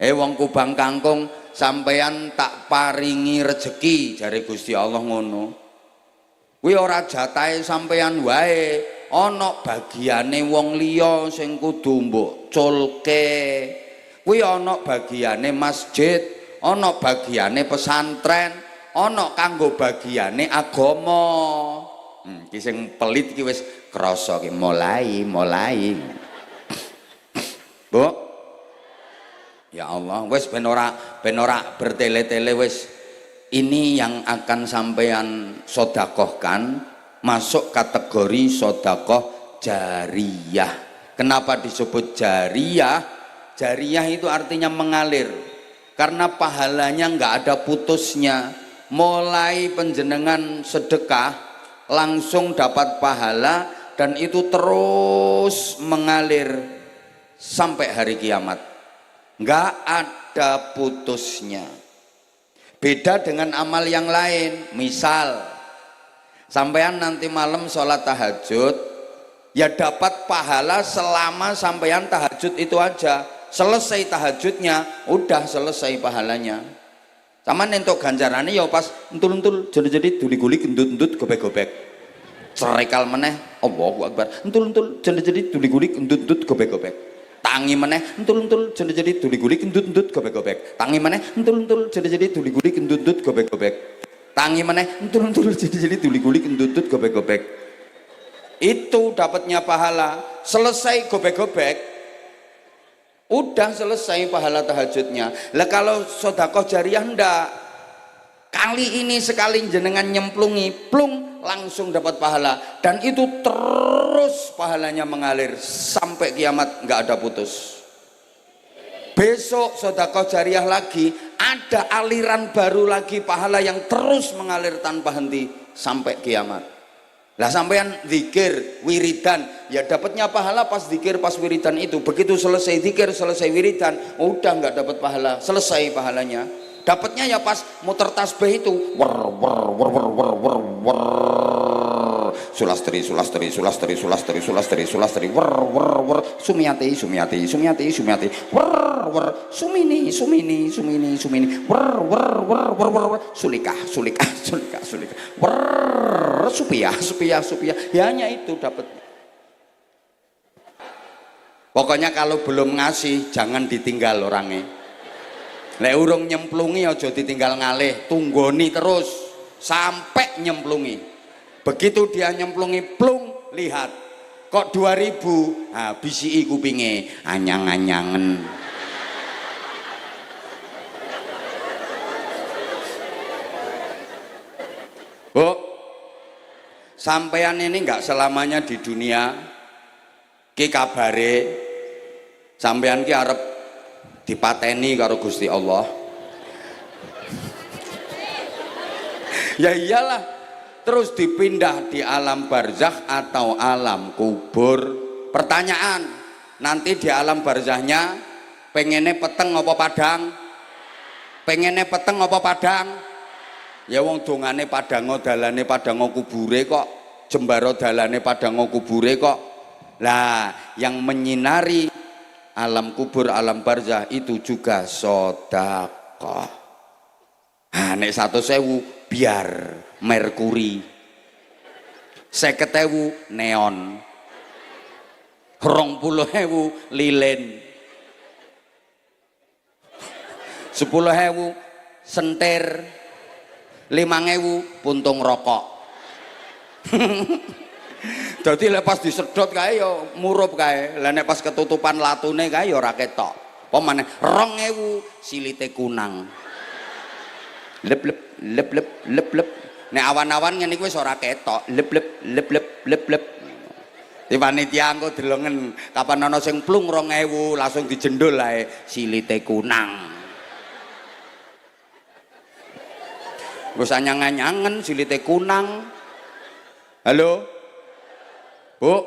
[SPEAKER 1] Wong Kubang Kangkung, sampeyan tak paringi rejeki jare Gusti Allah ngono. Kuwi ora jatahe sampeyan wae, ana bagiane wong liya sing kudu mbok culke. Kuwi ana bagiane masjid, ana bagiane pesantren, ana kanggo bagiane agama. Ki sing pelit iki wis krasa ki mulai. Bu, ya Allah, wis ben ora bertele-tele wis. Ini yang akan sampean sodakohkan masuk kategori sodakoh jariyah. Kenapa disebut jariyah? Jariyah itu artinya mengalir, karena pahalanya nggak ada putusnya. Mulai penjenengan sedekah langsung dapat pahala, dan itu terus mengalir sampai hari kiamat, nggak ada putusnya. Beda dengan amal yang lain. Misal sampean nanti malam sholat tahajud, ya dapat pahala selama sampean tahajud itu aja. Selesai tahajudnya udah selesai pahalanya. Sama nentok ganjarannya ya pas entul-entul jadi duli-guli gendut-gendut gobek-gobek. Cerekal meneh Allahu Akbar. Entul-entul jadi duli-guli gendut-gendut gobek-gobek. Tangi meneh entul-entul jadi duli-guli gendut-gendut gobek-gobek. Tangi meneh entul-entul jadi duli-guli gendut-gendut gobek-gobek. Tangi meneh entul-entul jadi duli-guli gendut-gendut gobek-gobek. Itu dapatnya pahala. Selesai gobek-gobek, udah selesai pahala tahajudnya. Lah kalau sedekah jariyah ndak. Kali ini sekali jenengan nyemplungi, plung, langsung dapat pahala, dan itu terus pahalanya mengalir sampai kiamat, nggak ada putus. Besok sedekah jariyah lagi, ada aliran baru lagi pahala yang terus mengalir tanpa henti sampai kiamat. Lah sampean zikir, wiridan, ya dapatnya pahala pas zikir, pas wiridan itu. Begitu selesai zikir, selesai wiridan, udah nggak dapat pahala, selesai pahalanya. Dapatnya ya pas muter tasbih itu, sulastri, sumiati, sulikah, Supiah. Ya hanya itu dapat. Pokoknya kalau belum ngasih jangan ditinggal orangnya. Lek urung nyemplungi aja ditinggal ngalih, tunggoni terus sampai nyemplungi. Begitu dia nyemplungi plung, lihat kok 2000, nah bisi kupinge anyang-anyangen. Bu, sampean ini enggak selamanya di dunia. Ki kabare sampean ki arep dipateni karo Gusti Allah. Ya iyalah, terus dipindah di alam barzakh atau alam kubur. Pertanyaan, nanti di alam barzahnya pengennya peteng apa padang? Pengennya peteng apa padang? Ya wong dongane padango dalane padango kubure kok, jembaro dalane padango kubure kok. Lah yang menyinari alam kubur, alam barzah itu juga sedekah. Nah, nek 100.000 biar merkuri, 50.000 neon, 20.000 lilin, 10.000 sentir, 5.000 puntung rokok. Jadi lepas disedot kae yo murup kae. Lah nek pas ketutupan latune kae yo ora ketok. Apa maneh 2.000 silite kunang. Lep. Nek awan-awan ngene iki wis ora ketok. Lep. Di panitia engko delongen kapan ana sing plung 2.000 langsung dijendul ae silite kunang. Wis anyang-anyangen silite kunang. Halo? Bu,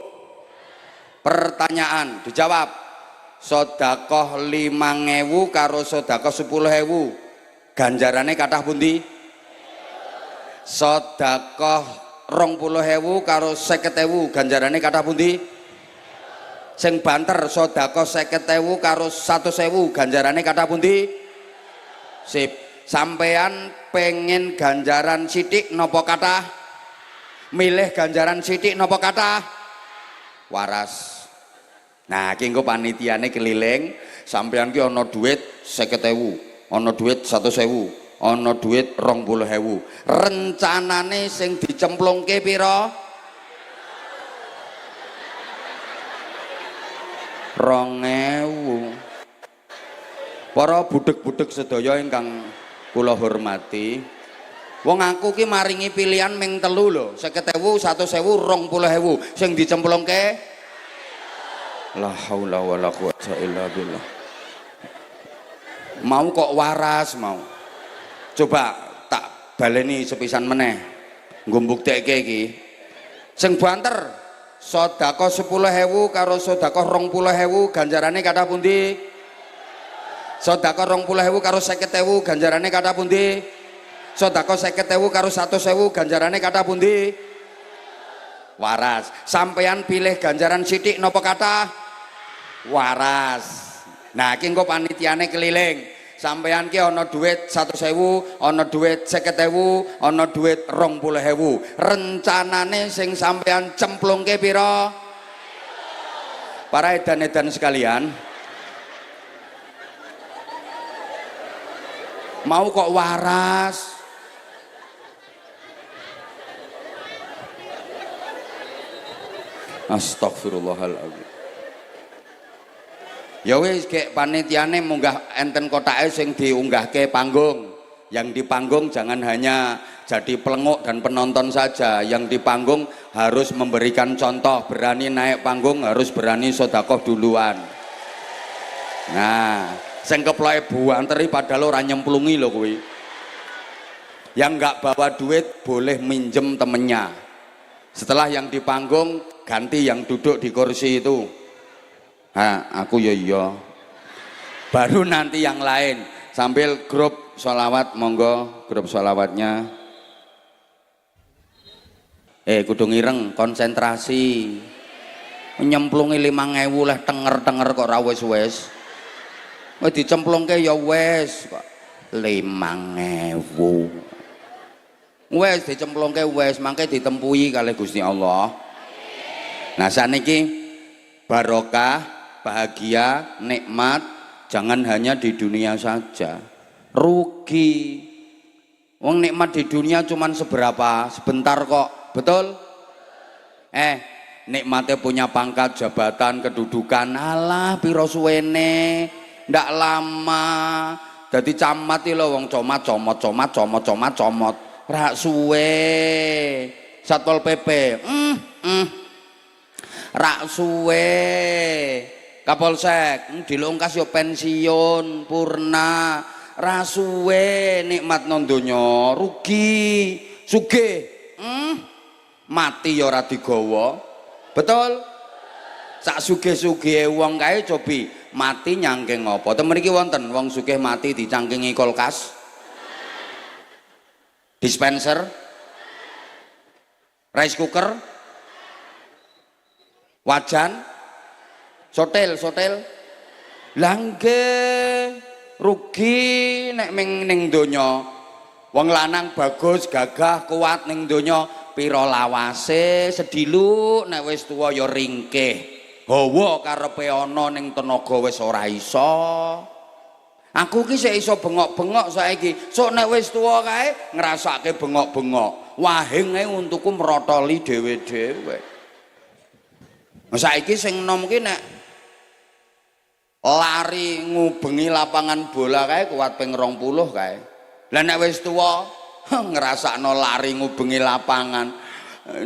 [SPEAKER 1] pertanyaan dijawab. Sedekah 5.000 karo sedekah 10.000 ganjarane kathah pundi? Sedekah 20.000 karo 50.000 ganjarane kathah pundi? Sing banter sedekah 50.000 karo 100.000 ganjarane kathah pundi? Sip. Sampean pengen ganjaran sithik napa kathah? Milih ganjaran sithik napa kathah? Waras. Nah, ki engko panitiane keliling, sampean ki ana duit 50.000, ana duit 100.000, ana duit 20.000. Rencanane sing dicemplungke pira? 2.000. Para budek-budek sedaya ingkang kula hormati, wong aku ki maringi pilihan ming telu lho, 50.000, 100.000, 20.000. Sing dicemplungke la haula wala quwata illa billah. Mau kok waras mau. Coba tak baleni sepisan meneh. Nggo mbuktekke iki. Sing banter sedekah 10.000 karo sedekah 20.000 ganjarane kathah pundi? Sedekah 20.000 karo 50.000 ganjarane kathah pundi? Sedekah 50.000 karo 100.000 ganjarane kathah pundi? Waras. Sampeyan pilih ganjaran sithik napa kathah? Waras. Nah, iki engko panitiane keliling. Sampeyan ki ana duit 100.000, ana duit 50.000, ana duit 20.000. Rencanane sing sampeyan cemplungke pira? Para edan-edan sekalian, mau kok waras? Astagfirullahaladzim. Ya wis kek panitiane munggah enten kotake sing diunggahke panggung. Yang di panggung jangan hanya jadi pelenguk dan penonton saja. Yang di panggung harus memberikan contoh, berani naik panggung, harus berani sedekah duluan. Nah, sing keploke buanteri padahal ora nyemplungi lho kuwi. Yang enggak bawa duit boleh minjem temennya. Setelah yang di panggung ganti yang duduk di kursi itu. Nah, aku ya iya. Baru nanti yang lain sambil grup sholawat, monggo grup sholawatnya. Kudu ngireng, konsentrasi. Nyemplungi 5.000 lah tenger-tenger kok ra wis-wis. Wis dicemplungke ya wis kok 5.000. Wes dicemplungke wes mangke ditempuhi kalih Gusti Allah. Nah saniki barokah, bahagia, nikmat jangan hanya di dunia saja. Rugi. Wong nikmat di dunia cuman seberapa? Sebentar kok. Betul? Nikmatnya punya pangkat, jabatan, kedudukan. Alah piro suwene. Ndak lama. Dadi camat iki lho wong comot. Rak suwe. Satpol PP. Rak suwe. Kapolsek dilungkas yo pensiun purna. Rak suwe nikmat nang donya rugi. Sugih mati ya ora digawa. Betul? Sak sugih-sugihe wong kae cobi mati nyangking apa? Ten mriki wonten wong sugih mati dicangkingi kulkas, dispenser, rice cooker, wajan, sotel. Langge rugi nek ning donya. Wong lanang bagus, gagah, kuat ning donya, pira lawase sediluk nek wis tuwa ya ringkih. Hawa karepe ana ning tenaga wis ora iso. Aku ki sik iso bengok-bengok saiki. Sok nek wis tuwa kae ngrasake bengok-bengok. Wahing ae untuku mrotoli dhewe-dhewe. Nah saiki sing enom ki nek lari ngubengi lapangan bola kae kuat ping 20 kae. Lah nek wis tuwa ngrasakno lari ngubengi lapangan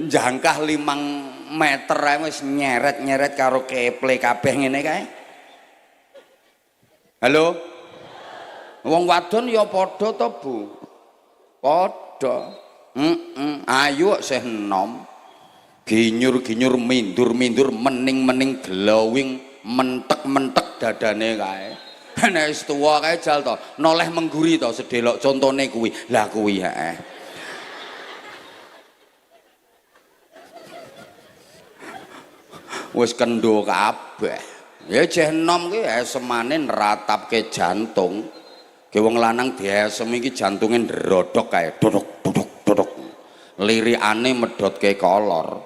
[SPEAKER 1] jangkah 5 meter ae wis nyeret-nyeret karo keple kabeh ngene kae. Halo? Wong wadon ya padha to, Bu? Padha. Ayo sih enom. Ginyur-ginyur mindur-mindur mening-mening glowing mentek-mentek dadane kae. Nek wis tuwa kae jal to, noleh mengguri to sedelok contone kuwi. Lah kuwi heeh. Wis kendho kabeh. Ya jeh enom ki esemane nratapke jantung. Ki wong lanang diesem iki jantunge ndrodok kae. Dodok. Lirikane medhotke kolor.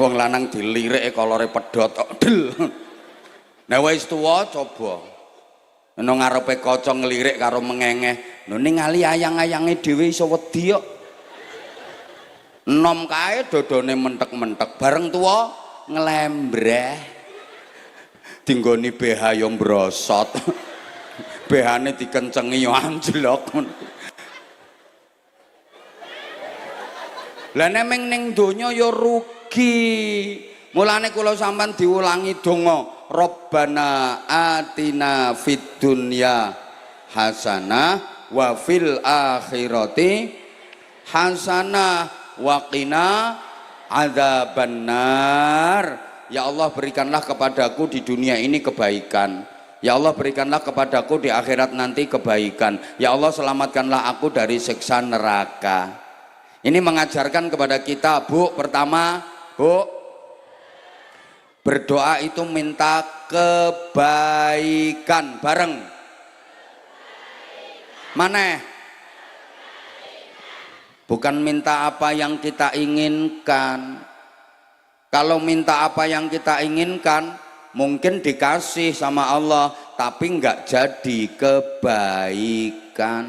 [SPEAKER 1] Wong lanang dilirike kolore pedhot kok del. Nek wis tuwa coba nang ngarepe kaca nglirik karo mengengeh. Lho ning ali ayang-ayange dhewe iso wedi kok. Enom kae dodone mentek-mentek bareng tuwa nglembreh. Dinggoni BH yo mbrosot. BH-ne dikencengi yo anjlok. Lah nek ning donya yo rugi. Mulane kula sampean diulangi donga. Rabbana atina fid dunya hasanah wa fil akhirati hasanah wa qina adzabannar. Ya Allah berikanlah kepadaku di dunia ini kebaikan. Ya Allah berikanlah kepadaku di akhirat nanti kebaikan. Ya Allah selamatkanlah aku dari siksa neraka. Ini mengajarkan kepada kita, Bu, pertama, Bu, berdoa itu minta kebaikan bareng. Mana? Bukan minta apa yang kita inginkan. Kalau minta apa yang kita inginkan, mungkin dikasih sama Allah, tapi nggak jadi kebaikan.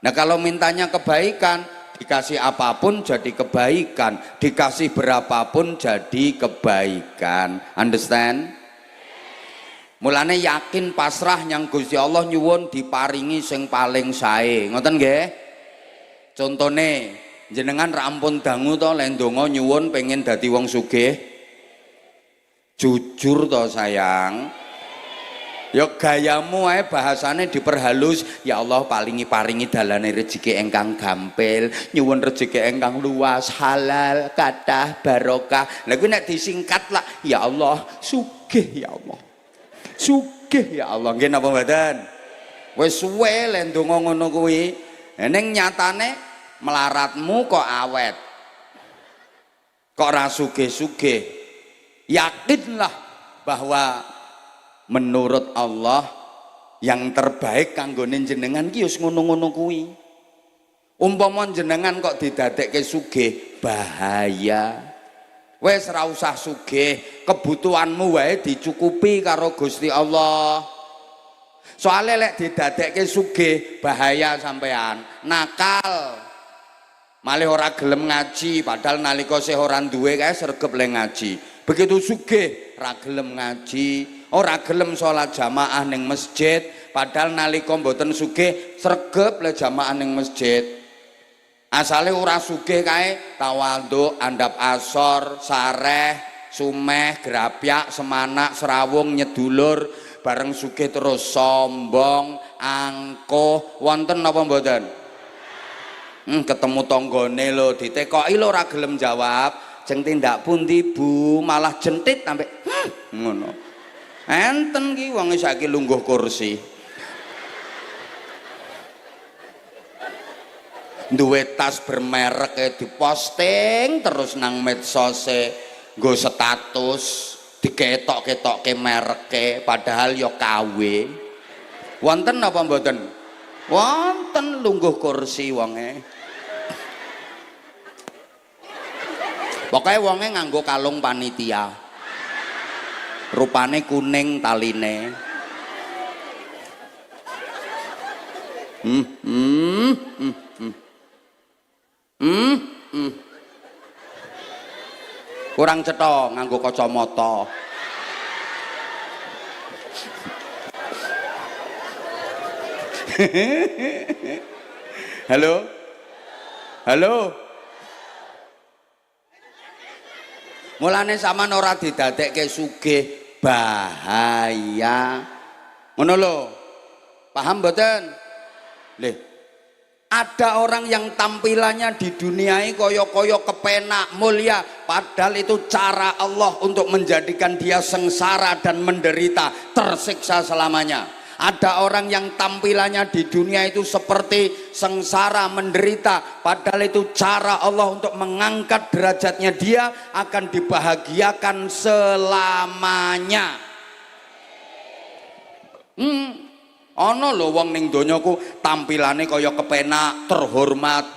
[SPEAKER 1] Nah kalau mintanya kebaikan, dikasih apapun jadi kebaikan, dikasih berapapun jadi kebaikan. Understand? Mulane yakin pasrah yang Gusti Allah nyuwun diparingi sing paling sae. Ngoten nggih? Contone jenengan ra ampun dangu to lek ndonga nyuwun pengen dadi wong sugih. Jujur to sayang. Ya gayamu ae bahasane diperhalus, ya Allah paringi dalane rezeki ingkang gampil, nyuwun rezeki ingkang luas, halal, kathah, barokah. Lah kuwi nek disingkat lah, ya Allah, sugih ya Allah. Sugih ya Allah. Nggih napa mboten? Wis suwe le ndonga ngono kuwi. Ning nyatane melaratmu kok awet. Kok ra sugih-sugih. Yakinlah bahwa menurut Allah yang terbaik kanggone jenengan ki wis ngono-ngono kuwi. Umpama jenengan kok didadekke sugih, bahaya. Wes ora usah sugih, kebutuhanmu wae dicukupi karo Gusti Allah. Soale lek didadekke sugih, bahaya sampean, nakal. Malih ora gelem ngaji, padahal nalika isih ora duwe kae sregep le ngaji. Begitu sugih ora gelem ngaji, ora gelem salat jamaah ning masjid, padahal nalika mboten sugih sregep le jamaah ning masjid. Asale ora sugih kae tawadhu, andap asor, sareh, sumeh, grapyak, semanak, serawung, nyedulur, bareng sugih terus sombong, angkuh, wonten napa mboten? Ketemu tanggane lho ditekoki lho ora gelem jawab, jeng tindak pundi Bu, malah jentit sampe ngono. Enten ki wong saiki lungguh kursi. Duwe tas bermerek diposting terus nang medsose, nggo status diketok-ketokke mereke padahal ya KW. Wonten apa mboten? Wonten lungguh kursi wonge. Pokoke wonge nganggo kalung panitia. Rupane kuning taline. Kurang cetha nganggo kacamata. Halo? Halo? Mulane sampean ora didadekke sugih, bahaya. Ngono lho. Paham mboten? Lih, ada orang yang tampilannya di dunia ini koyo-koyo kepenak, mulia, padahal itu cara Allah untuk menjadikan dia sengsara dan menderita, tersiksa selamanya. Ada orang yang tampilannya di dunia itu seperti sengsara, menderita, padahal itu cara Allah untuk mengangkat derajatnya, dia akan dibahagiakan selamanya. Ana lho wong ning donya ku tampilane kaya kepenak, terhormat,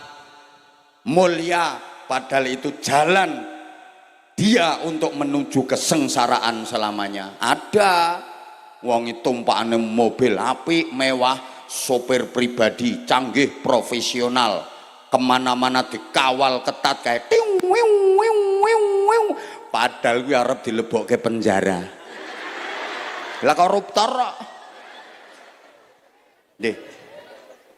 [SPEAKER 1] mulia, padahal itu jalan dia untuk menuju kesengsaraan selamanya. Ada wong tumpakane mobil apik, mewah, sopir pribadi, canggih, profesional, kemana-mana dikawal ketat kayak ting wiu wiu wiu wiu, padahal kuwi arep dilebokke penjara. Lah koruptor kok. Deh,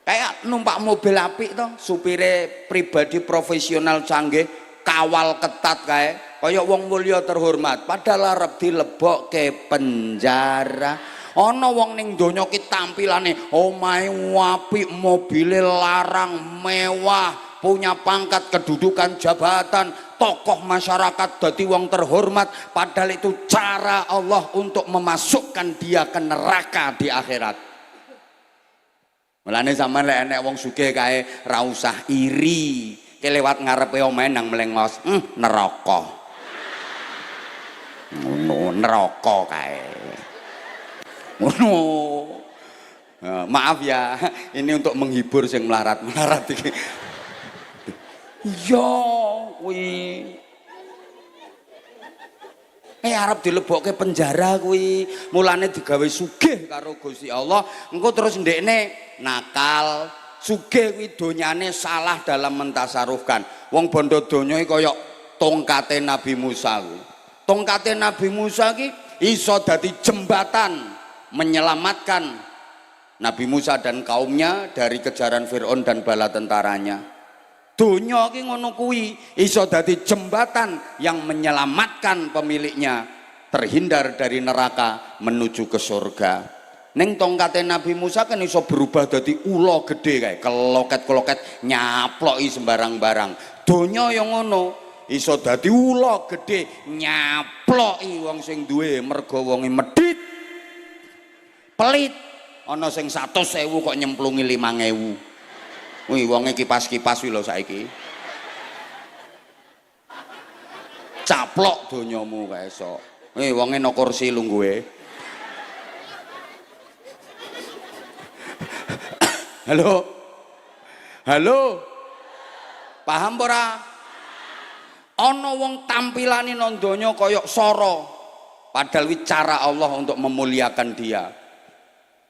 [SPEAKER 1] kayak numpak mobil apik toh, supire pribadi profesional canggih, kawal ketat kayak wong mulia terhormat, padahal arep dilebokke penjara. Ana wong ning donya ki tampilane omahe apik, mobile larang, mewah, punya pangkat, kedudukan, jabatan, tokoh masyarakat, dadi wong terhormat, padahal itu cara Allah untuk memasukkan dia ke neraka di akhirat. Mulane sampean lek enek wong sugih kae ra usah iri. Ki lewat ngarepe omahe nang mlengos, neraka. Ngono, neraka kae. Ngono. Maaf ya, ini untuk menghibur sing melarat-melarat iki. Iya, kuwi. Arep dilebokke penjara kuwi, mulane digawe sugih karo Gusti Allah, engko terus ndekne nakal. Sugih kuwi donyane salah dalam mentasarufkan. Wong bondo donya iki kaya tongkate Nabi Musa kuwi. Tongkate Nabi Musa iki iso dadi jembatan menyelamatkan Nabi Musa dan kaumnya dari kejaran Firaun dan bala tentaranya. Donya ki ngono kuwi iso dadi jembatan yang menyelamatkan pemiliknya terhindar dari neraka menuju ke surga. Ning tongkate Nabi Musa kan iso berubah dadi ula gede kae, keloket-keloket nyaploki sembarang barang. Donya yang ngono iso dadi ula gede nyaploki wong sing duwe, mergo wonge medhit. Pelit. Ana sing 100.000 kok nyemplungi 5.000. Wih, wonge kipas-kipas wih lho saiki. Caplok donyamu kae sok. Wih, wonge no kursi lungguhe. Halo. Halo. Paham ora? Ana wong tampilane nang donya kaya sora, padahal wi cara Allah untuk memuliakan dia.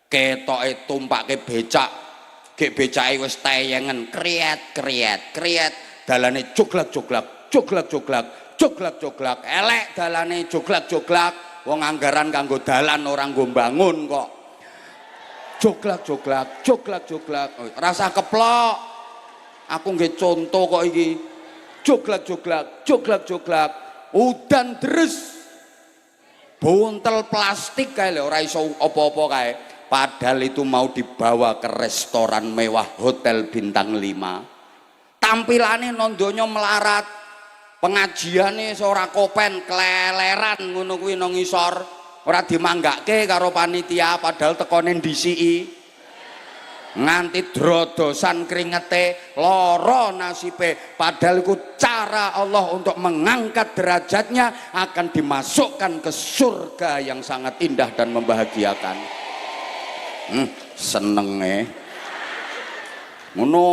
[SPEAKER 1] Ketoke tumpake becak, gek becake wis tayengen kriet, dalane joglak-joglak, joglak-joglak, elek dalane joglak-joglak, wong anggaran kanggo dalan ora nggo bangun kok. Joglak-joglak, rasa keplok. Aku nggih contoh kok iki. Joglak, udan deres. Buntel plastik kae lho ora iso apa-apa kae. Padahal itu mau dibawa ke restoran mewah hotel bintang 5. Tampilane nang donya melarat. Pengajiane ora kopen, keleleran ngono kuwi nang ngisor. Ora dimanggake karo panitia padahal tekone ndisiki. Nganti drodosan kringete, lara nasibe, padahal itu cara Allah untuk mengangkat derajatnya akan dimasukkan ke surga yang sangat indah dan membahagiakan. Senenge ngono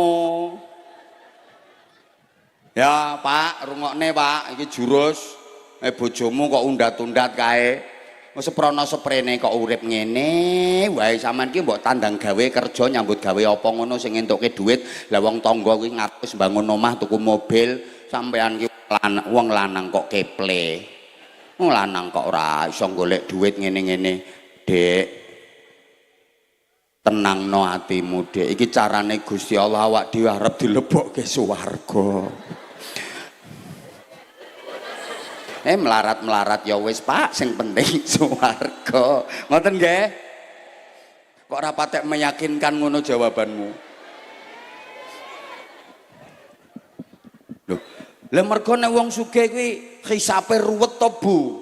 [SPEAKER 1] ya Pak, rungokne Pak, iki jurus bojomu kok undat-undat kae. Seprono seprene kok urip ngene wae, sampean ki mbok tandang gawe kerja nyambut gawe apa ngono sing entuke dhuwit. Lah wong tangga kuwi ngapus bangun omah tuku mobil, sampean ki wong lanang kok keple. Wong lanang kok ora iso golek dhuwit ngene-ngene. Dek, tenangno atimu, Dek. Iki carane Gusti Allah, awak dhewe arep dilebokke swarga. Melarat-melarat ya wis Pak, sing penting swarga. Ngoten nggih? Kok ora patek meyakinkan ngono jawabanmu? Lho, lha mergo nek wong sugih kuwi hisape ruwet to, Bu?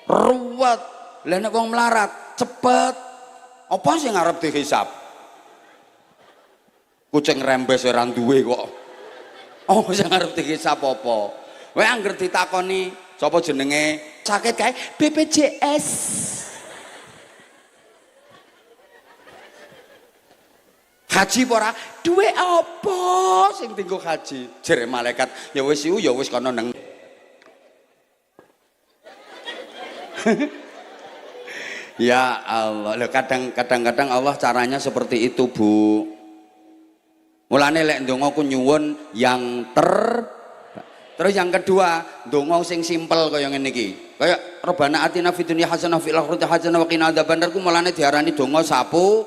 [SPEAKER 1] Ruwet. Lah nek wong melarat cepet. Apa sing arep dihisap? Kucing rembes ora duwe kok. Oh, sing arep dihisap apa? Kowe angger ditakoni sapa jenenge sakit kae BPJS. Haji ora duwe apa sing tinggo haji? Jere malaikat, ya wis iku ya wis kono nang. Ya Allah, lho kadang-kadang Allah caranya seperti itu, Bu. Mulane lek ndonga ku nyuwun yang Terus yang kedua, ndonga sing simpel kaya ngene iki. Kaya Rabbana atina fid dunya hasanah fil akhirati hasanah wa qina adzabannar ku mulane diarani donga sapu.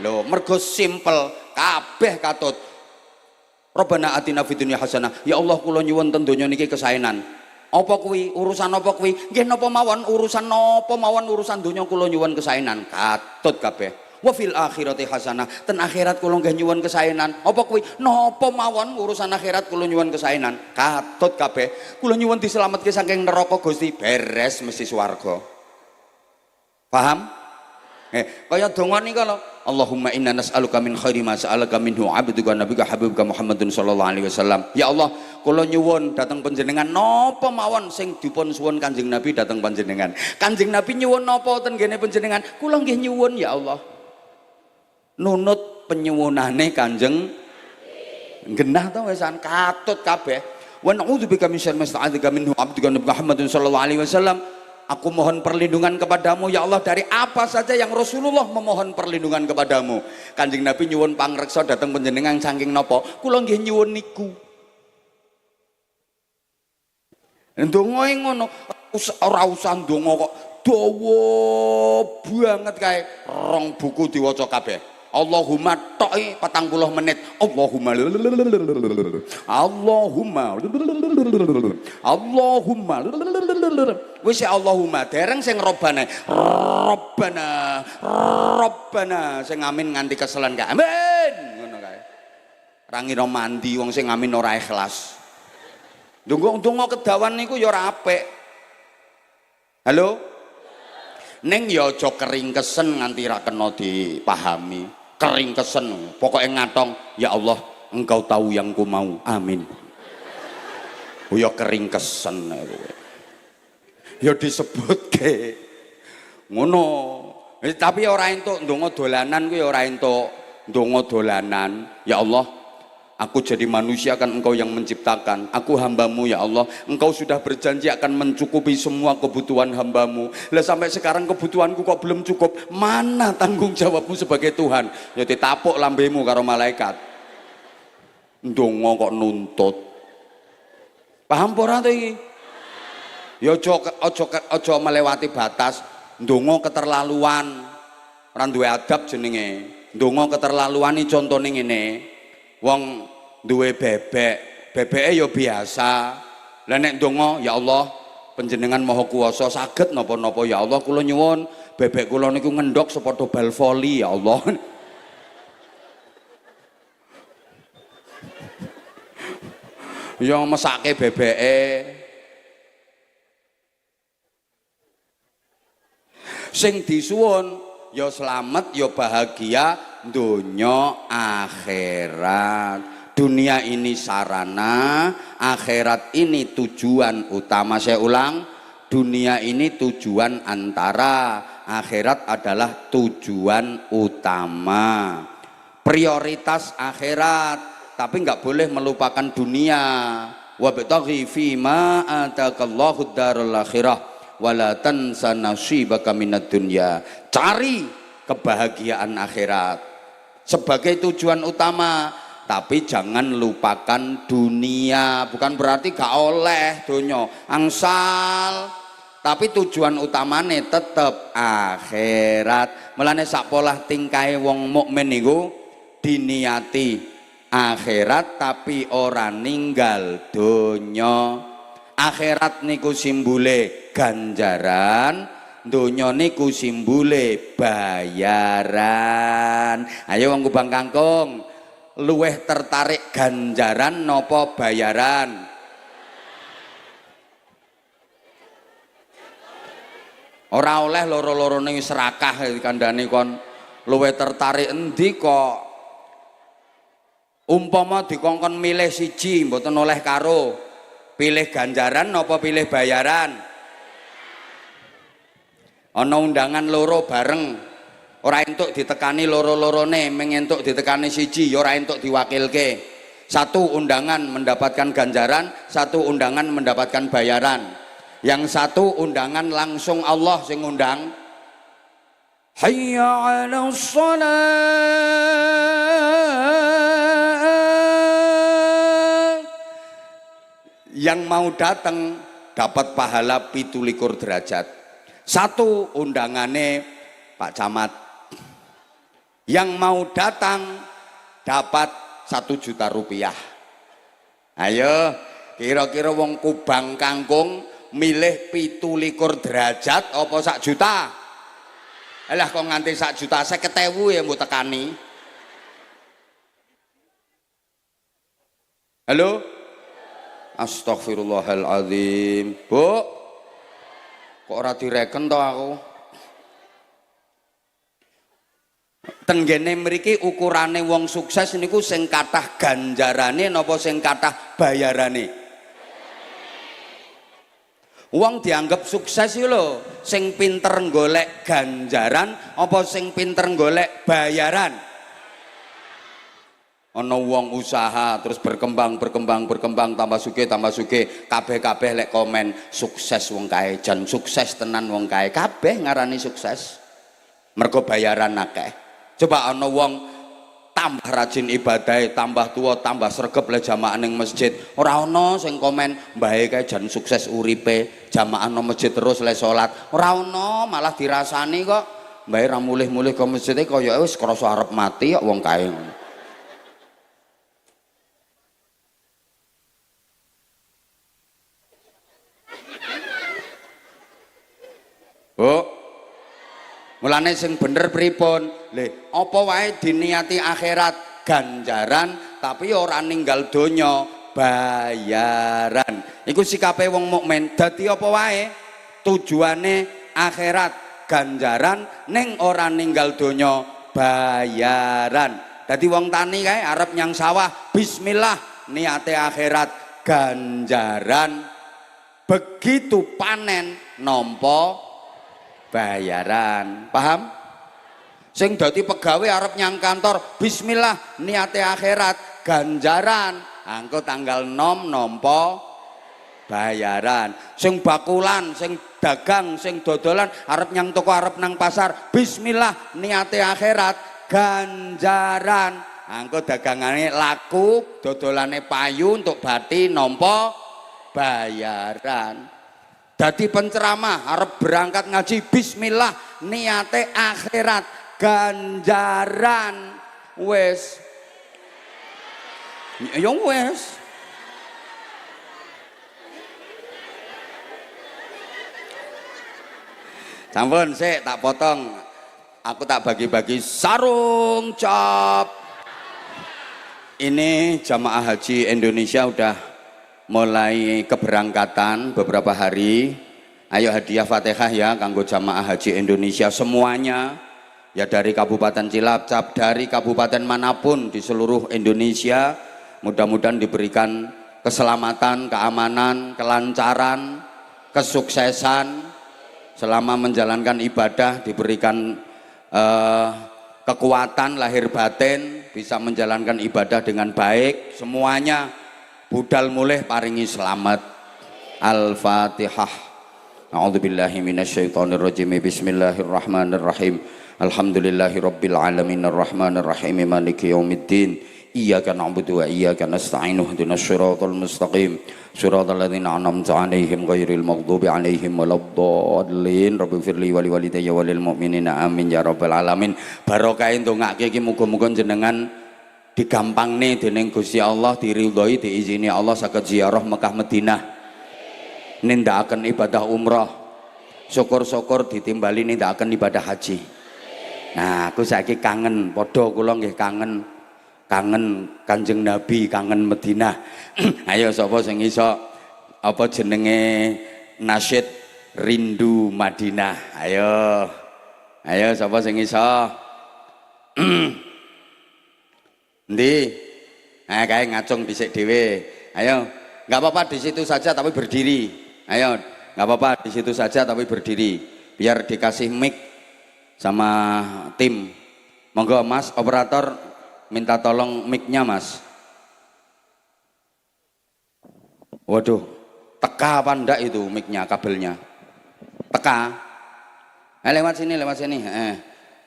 [SPEAKER 1] Lho, mergo simpel, kabeh katut. Rabbana atina fid dunya hasanah. Ya Allah kula nyuwun ten donya niki kesaenan. Apa kuwi? Urusan apa kuwi? Nggih napa mawon urusan donya kula nyuwun kesaenan. Katut kabeh. Wa fil akhirati hasanah, ten akhirat kula nggih nyuwun kesaenan. Apa kuwi? Napa mawon urusan akhirat kula nyuwun kesaenan. Katut kabeh. Kula nyuwun diselametke saking neraka Gusti, beres mesti swarga. Paham? Kaya donga nika lho. Allahumma inna nas'aluka min khairi ma sa'alaka minhu 'abduka nabiyuka habibuka Muhammadun sallallahu alaihi wasallam. Ya Allah, kula nyuwun dhateng panjenengan napa mawon sing dipun suwun Kanjeng Nabi dhateng panjenengan. Kanjeng Nabi nyuwun napa ten ngene panjenengan? Kula nggih nyuwun ya Allah. Nunut penyuwunane Kanjeng genah to wisan katut kabeh. Wa na'udzubika min syarri ma sta'adzaka minhu 'abduka Muhammadun sallallahu alaihi wasallam. Aku mohon perlindungan kepadamu ya Allah dari apa saja yang Rasulullah memohon perlindungan kepadamu. Kanjeng Nabi nyuwun pangreksa dhateng panjenengan saking napa? Kula nggih nyuwun niku. Ndonga ngono ora usah ndonga kok dawa banget kae. 2 buku diwaca kabeh. Allahumma to'i 40 menit. Allahumma wis Allahumma dereng sing robbana sing amin nganti keselen kae. Amin ngono kae. Ra ngira mandi wong sing amin ora ikhlas. Ndonga kedawan niku ya ora apik. Halo? Ning ya aja keringkesen nganti ra kena dipahami. Keringkesen, pokoknya ngatong, ya Allah, Engkau tahu yang ku mau. Amin. Oh ya keringkesen. Ya disebut ke. Ngono. Tapi ora entuk ndonga dolanan kuwi ora entuk ndonga dolanan. Ya Allah, Aku jadi manusia kan engkau yang menciptakan. Aku hambamu ya Allah. Engkau sudah berjanji akan mencukupi semua kebutuhan hambamu. Lah sampai sekarang kebutuhanku kok belum cukup. Mana tanggung jawabmu sebagai Tuhan? Ya ditapuk lambemu karo malaikat. Ndonga kok nuntut. Paham ora to iki? Ya aja melewati batas. Ndonga keterlaluan. Ora duwe adab jenenge. Ndonga keterlaluan iki contone ngene. Wong duwe bebeke ya biasa. Lah nek ndonga ya Allah panjenengan maha kuwasa saged napa-napa ya Allah kula nyuwun bebek kula niku ngendhok sepadha bal voli ya Allah. Ya mesake bebeke. Sing disuwun ya slamet ya bahagia dunya akhirat. Dunia ini sarana, akhirat ini tujuan utama. Saya ulang, dunia ini tujuan antara, akhirat adalah tujuan utama. Prioritas akhirat, tapi nggak boleh melupakan dunia. Wabtaghi fima atakallahu darul akhirah wala tansa nasibaka minad dunya. Cari kebahagiaan akhirat sebagai tujuan utama, tapi jangan lupakan dunia. Bukan berarti gak oleh donya angsal, tapi tujuan utamane tetep akhirat. Mulane sak polah tingkahe wong mukmin niku diniati akhirat tapi ora ninggal donya. Akhirat niku simbole ganjaran, donya niku simbole bayaran. Ayo wong Kubang Kangkung, luweh tertarik ganjaran nopo bayaran? Ora oleh loro-lorone serakah kandhane kon. Luweh tertarik endi kok? Umpama dikongkon milih siji mboten oleh karo, pilih ganjaran nopo pilih bayaran? Ana undangan loro bareng, ora entuk ditekani loro-lorone, mung entuk ditekani siji, ya ora entuk diwakilke. Satu undangan mendapatkan ganjaran, satu undangan mendapatkan bayaran. Yang satu undangan langsung Allah sing undang. Hayya 'alas shalah. Yang mau datang dapat pahala 17 derajat. Satu undangane Pak Camat, yang mau datang dapat 1 juta rupiah. Ayo, kira-kira wong Kubang Kangkung milih 17 derajat apa 1 juta? Alah kok nganti 1 juta 50.000 ya mbok tekani. Halo? Astagfirullahaladzim. Bu, kok ora direken to aku? Tenggene mriki ukurane wong sukses niku sing kathah ganjarane napa sing kathah bayarane? Wong dianggap sukses iki lho sing pinter golek ganjaran apa sing pinter golek bayaran? Ana wong usaha terus berkembang tambah sugih kabeh lek komen sukses wong kae jan sukses tenan wong kae kabeh ngarani sukses mergo bayaran akeh. Coba ana wong tambah rajin ibadah, tambah tua, tambah sregep le jamaah ning masjid, ora ana sing komen mbahe kae jan sukses uripe, jamaah nang masjid terus le salat, ora ana, malah dirasani kok mbahe ra mulih-mulih ke masjid kaya wis krasa arep mati kok wong kae ngono. Oh, mulane sing bener pripun? Le, apa wae diniati akhirat ganjaran tapi ora ninggal donya bayaran. Iku sikape wong mukmin. Dadi apa wae tujuane akhirat ganjaran ning ora ninggal donya bayaran. Dadi wong tani kae arep nyang sawah, bismillah niate akhirat ganjaran. Begitu panen nampa bayaran. Paham? Sing dadi pegawai arep nyang kantor, bismillah niate akhirat ganjaran. Engko tanggal nom nampa bayaran. Sing bakulan, sing dagang, sing dodolan arep nyang toko, arep nang pasar, bismillah niate akhirat, ganjaran. Engko dagangane laku, dodolane payu untuk bati nampa bayaran. Dadi penceramah arep berangkat ngaji, bismillah niate akhirat, ganjaran. Wes ya wes. Sampun sik tak potong. Aku tak bagi-bagi sarung cap. Ini jamaah haji Indonesia udah mulai keberangkatan beberapa hari. Ayo hadiah Fatihah ya kanggo jamaah haji Indonesia semuanya. Ya dari Kabupaten Cilacap, dari kabupaten manapun di seluruh Indonesia. Mudah-mudahan diberikan keselamatan, keamanan, kelancaran, kesuksesan selama menjalankan ibadah, diberikan kekuatan lahir batin, bisa menjalankan ibadah dengan baik semuanya. Budal mulih paringi selamat. Al-Fatihah. A'udzubillahi minasyaitonirrajim. Bismillahirrahmanirrahim. Alhamdulillahirabbil alamin arrahmanir rahim maliki yaumiddin. Iyyaka na'budu wa iyyaka nasta'in ihdinas siratal mustaqim siratal ladzina an'amta 'alaihim ghairil maghdubi 'alaihim waladdallin. Rabbighfirli wa liwalidayya wa lil mu'minina amin ya rabbal alamin. Barokah ndongake iki muga-muga jenengan digampangne dening Gusti Allah, diridhoi, diizini Allah saged ziarah Mekah Madinah, nindakaken ibadah umrah, syukur-syukur ditimbali nindakaken ibadah haji. Nah, aku saiki kangen, padha kula nggih kangen Kanjeng Nabi, kangen Madinah. Ayo sapa sing iso apa jenenge nasyid rindu Madinah. Ayo sapa sing iso. Ndi? Kae ngacung dhisik dhewe. Ayo, enggak apa-apa di situ saja tapi berdiri. Ayo, enggak apa-apa di situ saja tapi berdiri. Biar dikasih mic sama tim. Monggo Mas operator minta tolong mic-nya Mas. Waduh, teka apa ndak itu mic-nya, kabelnya? Teka. Lewat sini.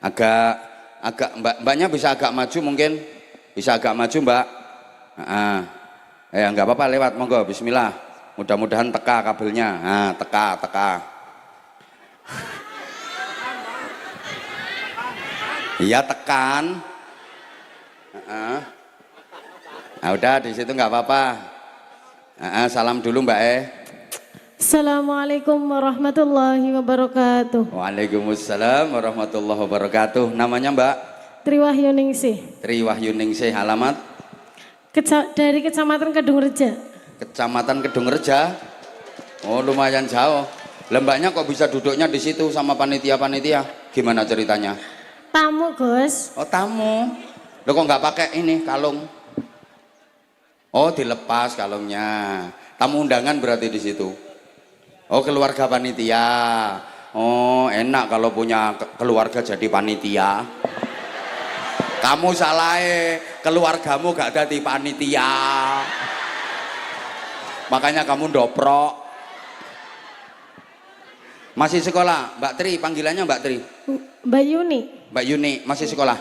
[SPEAKER 1] Agak mbaknya bisa agak maju mungkin. Bisa agak maju mbak. Enggak apa-apa lewat, monggo bismillah. Mudah-mudahan teka kabelnya. Teka. Iya tekan. Udah di situ nggak apa-apa. Salam dulu Mbak
[SPEAKER 2] Assalamualaikum warahmatullahi wabarakatuh.
[SPEAKER 1] Waalaikumsalam warahmatullahi wabarakatuh. Namanya Mbak
[SPEAKER 2] Triwahyuningsih.
[SPEAKER 1] Triwahyuningsih. Alamat?
[SPEAKER 2] Dari Kecamatan Kedungreja.
[SPEAKER 1] Kecamatan Kedungreja. Oh lumayan jauh. Lembaknya kok bisa duduknya di situ sama panitia-panitia? Gimana ceritanya?
[SPEAKER 2] Tamu Gus.
[SPEAKER 1] Oh tamu. Lo kok nggak pakai ini kalung? Oh dilepas kalungnya. Tamu undangan berarti di situ. Oh keluarga panitia. Oh enak kalau punya keluarga jadi panitia. Kamu salah keluargamu gak ada di panitia. Makanya kamu doprok. Masih sekolah, Mbak Tri, panggilannya Mbak Tri.
[SPEAKER 2] Mbak Yuni.
[SPEAKER 1] Mbak Yuni masih sekolah.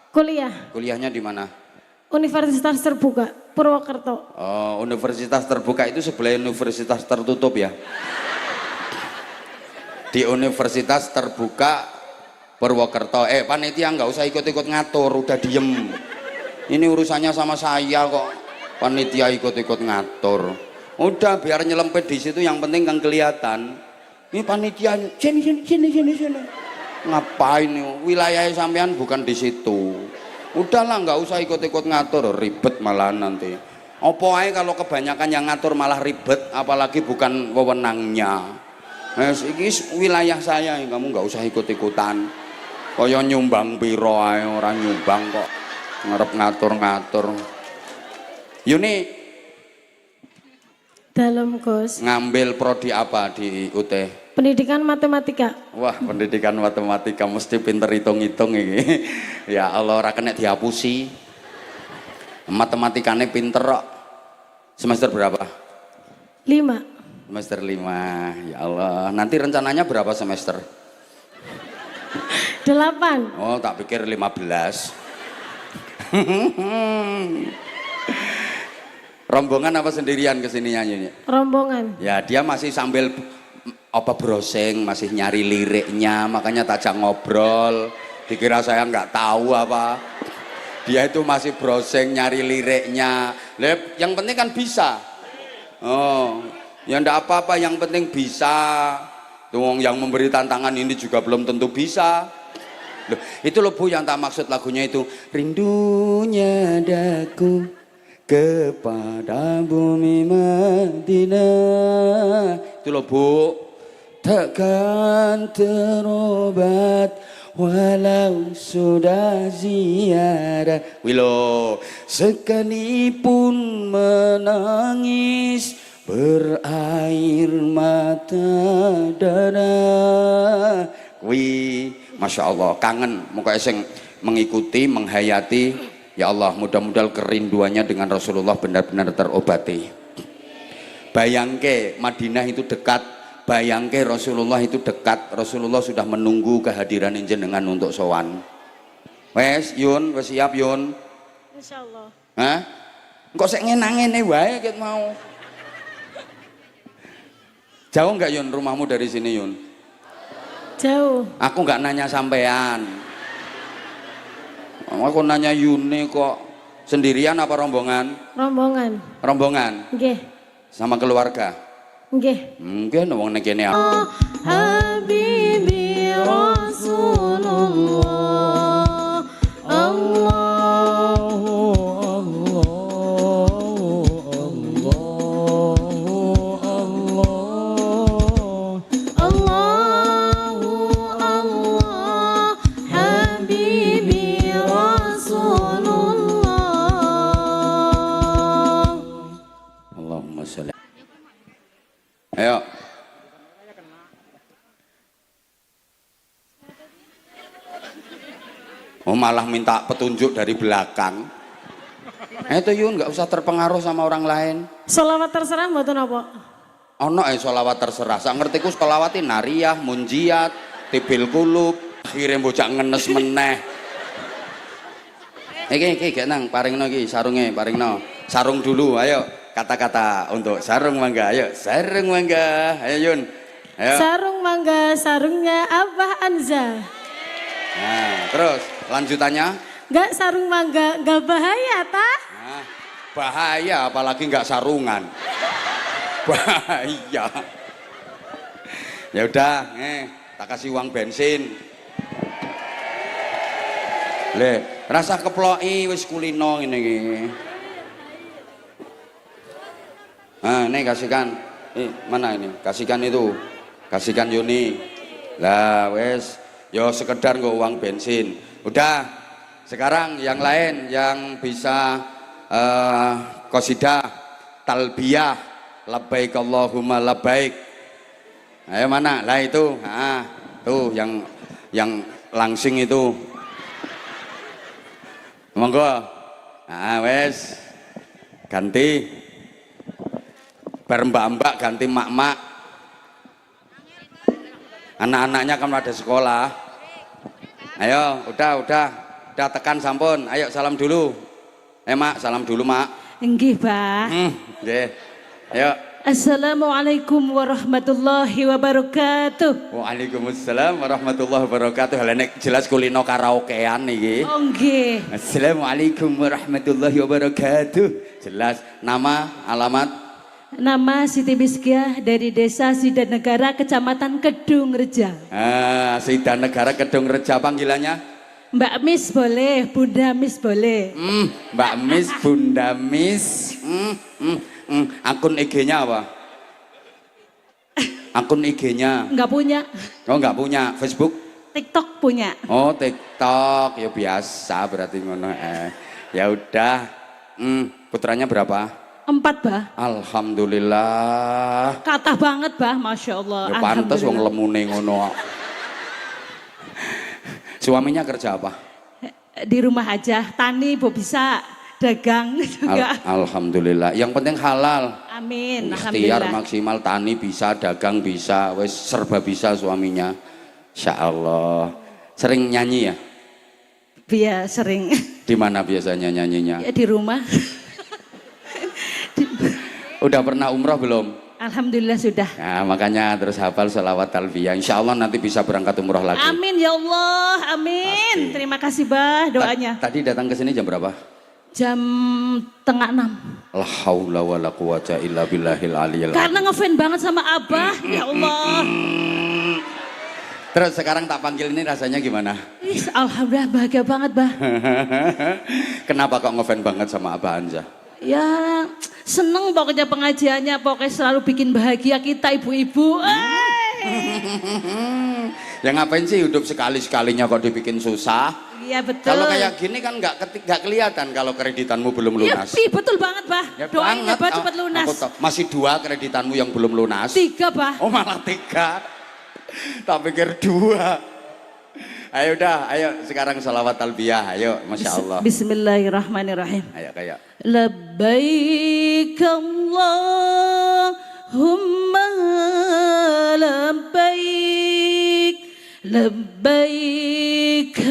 [SPEAKER 2] Kuliah.
[SPEAKER 1] Kuliahnya di mana?
[SPEAKER 2] Universitas Terbuka Purwokerto.
[SPEAKER 1] Oh, Universitas Terbuka itu sebelah universitas tertutup ya. Di Universitas Terbuka Purwokerto. Panitia nggak usah ikut-ikut ngatur, udah diem. Ini urusannya sama saya kok. Panitia ikut-ikut ngatur. Udah biar nyelempet di situ, yang penting kan kelihatan. Ini panitia sini. Ngapain nih? Wilayah sampean bukan di situ. Udahlah nggak usah ikut-ikut ngatur, ribet malah nanti. Apa ae kalau kebanyakan yang ngatur malah ribet, apalagi bukan wewenangnya. Iki wilayah saya, kamu nggak usah ikut-ikutan. Kaya nyumbang piro ae, orang nyumbang kok ngarep ngatur-ngatur. Yuni
[SPEAKER 2] Dalam Gus.
[SPEAKER 1] ngambil prodi apa di UT?
[SPEAKER 2] Pendidikan Matematika.
[SPEAKER 1] Wah, pendidikan matematika mesti pinter hitung-hitung ini. Ya Allah, ora kena dihapusi. Matematikane pinter kok. Semester berapa?
[SPEAKER 2] 5.
[SPEAKER 1] Semester 5. Ya Allah, nanti rencananya berapa semester?
[SPEAKER 2] 8.
[SPEAKER 1] Oh, tak pikir 15. Rombongan apa sendirian kesini nyanyinya?
[SPEAKER 2] Rombongan.
[SPEAKER 1] Ya dia masih sambil apa browsing, masih nyari liriknya, makanya tajak ngobrol. Dikira saya nggak tahu apa. Dia itu masih browsing nyari liriknya. Yang penting kan bisa. Oh, ya ndak apa-apa, yang penting bisa. Tuh yang memberi tantangan ini juga belum tentu bisa. Loh, itu loh Bu yang tak maksud lagunya itu. Rindunya daku kepada bumi Madinah. Itu loh Bu. Takkan terobat walau sudah ziarah. Wilo sekalipun menangis berair mata darah. Wih, Masya Allah, kangen muka sing mengikuti, menghayati. Ya Allah, mudah-mudahan kerinduannya dengan Rasulullah benar-benar terobati. Bayangke Madinah itu dekat, bayangke Rasulullah itu dekat. Rasulullah sudah menunggu kehadiran jenengan untuk sowan. Wes Yun, wes siap Yun?
[SPEAKER 2] Insyaallah.
[SPEAKER 1] Hah? Kok sek ngenang-ngene wae ket mau. Jauh nggak Yun rumahmu dari sini Yun?
[SPEAKER 2] Jauh.
[SPEAKER 1] Aku nggak nanya sampean. Aku nanya Yuni kok. Sendirian apa rombongan?
[SPEAKER 2] Rombongan.
[SPEAKER 1] Rombongan.
[SPEAKER 2] Nggih.
[SPEAKER 1] Sama keluarga.
[SPEAKER 2] Nggih.
[SPEAKER 1] Mungkin wong nek kene apa?
[SPEAKER 2] Habibi Rasulullah.
[SPEAKER 1] Allahumma sholli. Ayo. Oh malah minta petunjuk dari belakang. Itu Yun nggak usah terpengaruh sama orang lain.
[SPEAKER 2] Sholawat terserah mboten apa?
[SPEAKER 1] Ono sholawat terserah. Sak ngertiku sholawati nariyah, munjiat, tibil kulub, akhirnya bocah ngenes meneh. Iki gak nang paringno iki sarunge, paringno. Sarung dulu, ayo kata-kata untuk sarung mangga, ayo sarung mangga, ayo Yun. Ayo.
[SPEAKER 2] Sarung mangga, sarungnya Abah Anza.
[SPEAKER 1] Nah, terus lanjutannya?
[SPEAKER 2] Enggak sarung mangga, enggak bahaya tah?
[SPEAKER 1] Nah, bahaya apalagi nggak sarungan. Bahaya. Ya udah, tak kasih uang bensin. Le, rasa keploki wis kulino ngene iki. Ah, nih kasihkan. Mana ini? Kasihkan itu. Kasihkan Yuni. Lah, wes, yo sekedar nggak uang bensin. Udah. Sekarang yang lain yang bisa qasidah, talbiyah, labbaik Allahumma labbaik. Ayo mana? Lah itu. Ah, tuh yang langsing itu. Monggo. Nah, wes. Ganti. Bar mbak-mbak ganti mak-mak. Anak-anaknya kan pada sekolah. Ayo, udah tekan sampun. Ayo salam dulu. Mak, salam dulu, Mak.
[SPEAKER 3] Nggih, Pak.
[SPEAKER 1] Nggih. Ayo.
[SPEAKER 3] Assalamualaikum warahmatullahi wabarakatuh.
[SPEAKER 1] Waalaikumsalam warahmatullahi wabarakatuh. Lah nek jelas kulino karaokean iki.
[SPEAKER 3] Oh nggih.
[SPEAKER 1] Assalamualaikum warahmatullahi wabarakatuh. Jelas nama, alamat.
[SPEAKER 3] Nama Siti Miskia dari Desa Sidanegara, Kecamatan Kedung Reja.
[SPEAKER 1] Ah, Sidanegara Kedung Reja panggilannya?
[SPEAKER 3] Mbak Mis boleh, Bunda Mis boleh.
[SPEAKER 1] Mbak Mis, Bunda Mis. Akun IG-nya apa? Akun IG-nya?
[SPEAKER 3] Enggak punya.
[SPEAKER 1] Oh, enggak punya. Facebook?
[SPEAKER 3] TikTok punya.
[SPEAKER 1] Oh, TikTok. Ya biasa berarti ngono. Ya udah. Putranya berapa?
[SPEAKER 3] 4, Bah.
[SPEAKER 1] Alhamdulillah.
[SPEAKER 3] Kata banget, Bah. Masya Allah.
[SPEAKER 1] Ya pantes wong lemune ngono. Suaminya kerja apa?
[SPEAKER 3] Di rumah aja, tani bu bisa. dagang juga.
[SPEAKER 1] Alhamdulillah. Yang penting halal.
[SPEAKER 3] Amin.
[SPEAKER 1] Ikhtiar
[SPEAKER 3] Alhamdulillah.
[SPEAKER 1] maksimal, tani bisa, dagang bisa, wes serba bisa suaminya. Insya Allah. Sering nyanyi ya?
[SPEAKER 3] Biar sering
[SPEAKER 1] Di mana biasanya nyanyinya?
[SPEAKER 3] ya di rumah.
[SPEAKER 1] Udah pernah umroh belum?
[SPEAKER 3] Alhamdulillah sudah.
[SPEAKER 1] Nah, makanya terus hafal sholawat talbiyah. Insya Allah nanti bisa berangkat umroh lagi.
[SPEAKER 3] Amin ya Allah, amin.
[SPEAKER 1] Pasti.
[SPEAKER 3] Terima kasih bah doanya.
[SPEAKER 1] Tadi datang ke sini jam berapa?
[SPEAKER 3] Jam 5:30.
[SPEAKER 1] La haula wala quwata illa billahil aliyil azim.
[SPEAKER 3] Karena ngefan banget sama Abah, ya Allah.
[SPEAKER 1] Terus sekarang tak panggil ini rasanya gimana?
[SPEAKER 3] Alhamdulillah bahagia banget bah.
[SPEAKER 1] Kenapa kok ngefan banget sama Abah Hanzah?
[SPEAKER 3] Ya seneng pokoknya pengajiannya, pokoknya selalu bikin bahagia kita ibu-ibu.
[SPEAKER 1] Ya ngapain sih hidup sekali-sekalinya kok dibikin susah?
[SPEAKER 3] Iya betul.
[SPEAKER 1] Kalau kayak gini kan nggak kelihatan kalau kreditanmu belum
[SPEAKER 3] Iya
[SPEAKER 1] lunas.
[SPEAKER 3] betul banget bah.
[SPEAKER 1] Ya
[SPEAKER 3] Doain ya
[SPEAKER 1] banget.
[SPEAKER 3] bah cepat lunas.
[SPEAKER 1] Aku tahu. Masih 2 kreditanmu yang belum lunas.
[SPEAKER 3] 3 bah.
[SPEAKER 1] Oh malah 3. Tak pikir 2. Ayo udah, ayo sekarang salawat talbiyah, ayo, masya Allah.
[SPEAKER 3] Bismillahirrahmanirrahim.
[SPEAKER 1] Ayo kayak.
[SPEAKER 3] Labbaik Allahumma labbaik, labbaik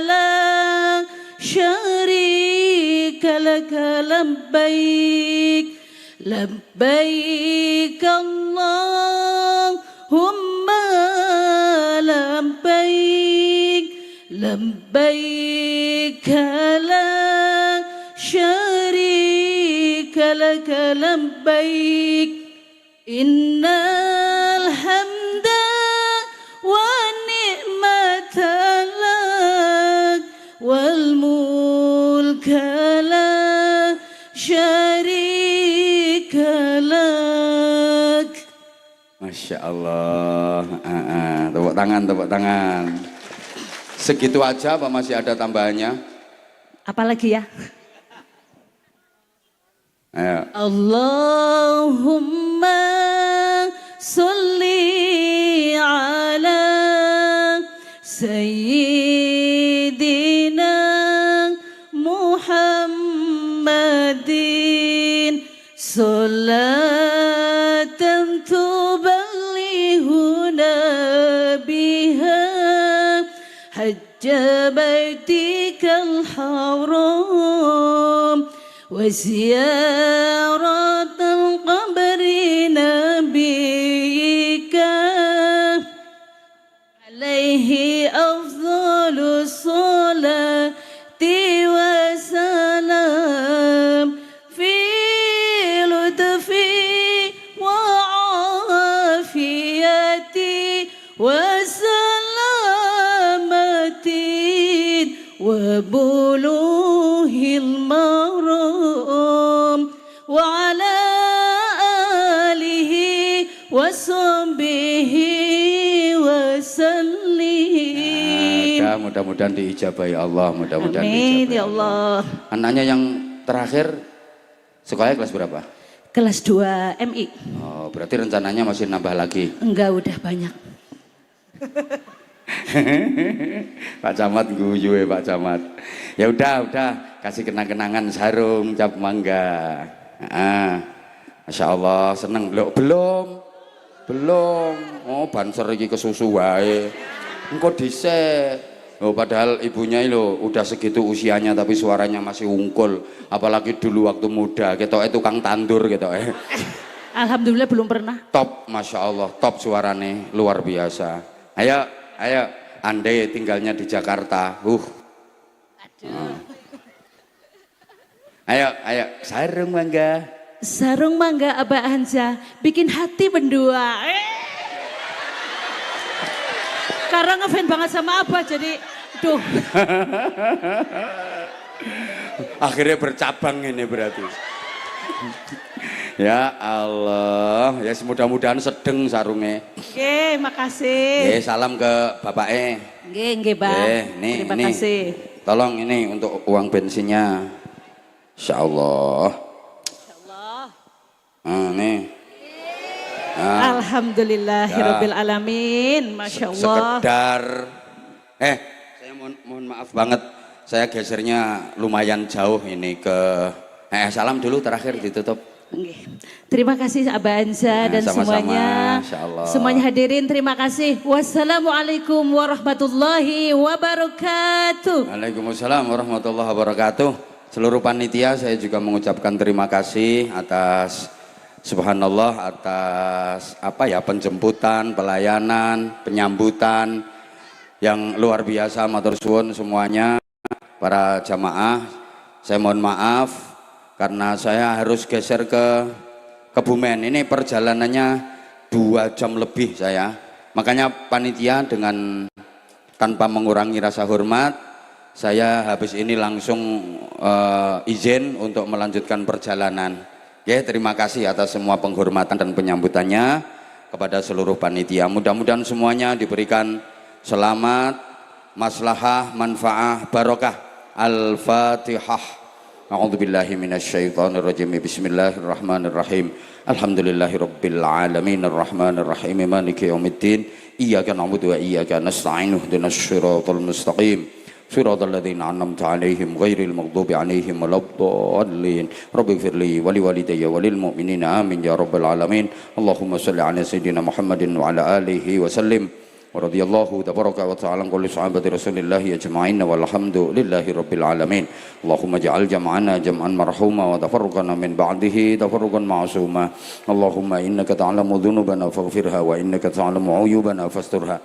[SPEAKER 3] la syarika laka labbaik, labbaik Allahumma labbaik, labbaik la syarika laka labbaik, innal hamda wa ni'mata lak wal mulka la syarika lak.
[SPEAKER 1] Masya Allah. Tepuk tangan, tepuk tangan. Segitu aja apa masih ada tambahannya?
[SPEAKER 3] Apalagi ya?
[SPEAKER 1] Ayo.
[SPEAKER 3] Allahumma salli ala sayyidina Muhammadin salatan tuballighuna biha hajja baitikal haram wa ziyaratal qabri nabiyika alaihi afdhalus salati wassalam fi lutfi wa afiyati wasalamatin wa buluhil maram wa ala alihi wa sahbihi wa sallim.
[SPEAKER 1] Ada, mudah-mudahan diijabahi Allah, mudah-mudahan
[SPEAKER 3] Amin
[SPEAKER 1] diijabahi
[SPEAKER 3] ya Allah.
[SPEAKER 1] Anaknya yang terakhir sekolahnya kelas berapa?
[SPEAKER 3] Kelas 2 MI.
[SPEAKER 1] Oh, berarti rencananya masih nambah lagi.
[SPEAKER 3] Enggak, udah banyak.
[SPEAKER 1] Pak Camat guyu ya Pak Camat. Ya udah, kasih kenang-kenangan sarung cap mangga. Masya Allah seneng. Belum. Oh banser iki kesusu wae. Engko dhisik. Oh, padahal ibunya lo udah segitu usianya tapi suaranya masih ungkul. Apalagi dulu waktu muda, ketoknya tukang tandur ketoknya.
[SPEAKER 3] Alhamdulillah belum pernah.
[SPEAKER 1] Top, masya Allah, top suarane luar biasa. Ayo, andai tinggalnya di Jakarta. Ayo, sarung mangga.
[SPEAKER 3] Sarung mangga Abah Hanzah bikin hati berdua. Karena ngefan banget sama Abah jadi duh.
[SPEAKER 1] Akhirnya bercabang ini berarti. Ya Allah, ya mudah-mudahan sedeng sarungnya.
[SPEAKER 3] Oke, makasih.
[SPEAKER 1] Salam ke bapaknya.
[SPEAKER 3] Nggih, Bang. Terima kasih.
[SPEAKER 1] Tolong ini untuk uang bensinnya. Insya Allah. Nih.
[SPEAKER 3] Alhamdulillahirabbil alamin. Masya Allah.
[SPEAKER 1] Sekedar saya mohon maaf banget. saya gesernya lumayan jauh ini ke salam dulu terakhir ditutup.
[SPEAKER 3] Terima kasih Abah Anza dan
[SPEAKER 1] sama-sama,
[SPEAKER 3] semuanya.
[SPEAKER 1] insyaallah.
[SPEAKER 3] Semuanya hadirin terima kasih. Wassalamualaikum warahmatullahi wabarakatuh.
[SPEAKER 1] Waalaikumsalam warahmatullahi wabarakatuh. Seluruh panitia saya juga mengucapkan terima kasih atas subhanallah atas penjemputan, pelayanan, penyambutan yang luar biasa. Matur suwun semuanya para jamaah. Saya mohon maaf karena saya harus geser ke Kebumen. Ini perjalanannya 2 jam lebih saya. Makanya panitia dengan tanpa mengurangi rasa hormat, saya habis ini langsung izin untuk melanjutkan perjalanan. Ya, terima kasih atas semua penghormatan dan penyambutannya kepada seluruh panitia. Mudah-mudahan semuanya diberikan selamat, maslahah, manfaah, barokah. Al-Fatihah. A'udzubillahi minasyaitonirrajim. Bismillahirrahmanirrahim. Alhamdulillahirabbil alamin arrahmanirrahim maliki yaumiddin. Iyyaka na'budu wa iyyaka nasta'in. Ihdinas shiratal mustaqim. Shiratal ladzina an'amta 'alaihim ghairil maghdubi 'alaihim waladdallin. Rabbighfirli wa liwalidayya wa lil mu'minina amin ya rabbal alamin. Allahumma shalli 'ala sayidina Muhammadin wa 'ala alihi wa sallim. ورضي الله تبارك وتعالى عن كل صحابة رسول الله أجمعين والحمد لله رب العالمين. اللهم اجعل جمعنا جمعا مرحوما وتفرقنا من بعده تفرقا معصوما. اللهم إنك تعلم ذنوبنا فاغفرها وإنك تعلم عيوبنا فاسترها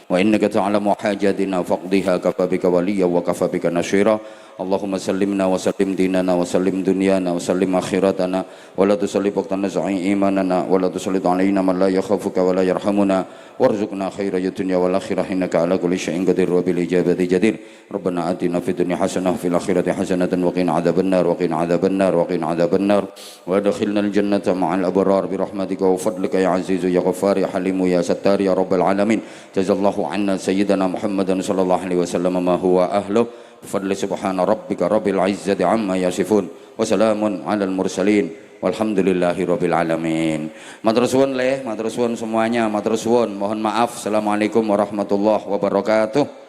[SPEAKER 1] وإنك تعلم حاجاتنا فاقضها كفى بك وليا وكفى بك نصيرا. اللهم سلمنا وسلم ديننا وسلم دنيانا وسلم آخرتنا ولا تسلط وقتنا إيماننا ولا تسلط علينا من لا يخافك ولا يرحمنا وارزقنا خير الدنيا والآخرة إنك على كل شيء قدير وبالإجابة جدير. ربنا آتنا في الدنيا حسنة وفي الآخرة حسنة وقنا عذاب النار وقنا عذاب النار وقنا عذاب النار وادخلنا الجنة مع الأبرار برحمتك وفضلك يا عزيز يا غفار يا حليم يا ستار يا رب العالمين. جزا الله عنا سيدنا محمد صلى الله عليه وسلم ما هو أهله بفضل سبحان ربك رب العزة عما يصفون وسلام على المرسلين walhamdulillahi rabbil alamin. Matur suwun matur suwun semuanya, matur suwun. Mohon maaf. Assalamualaikum warahmatullahi wabarakatuh.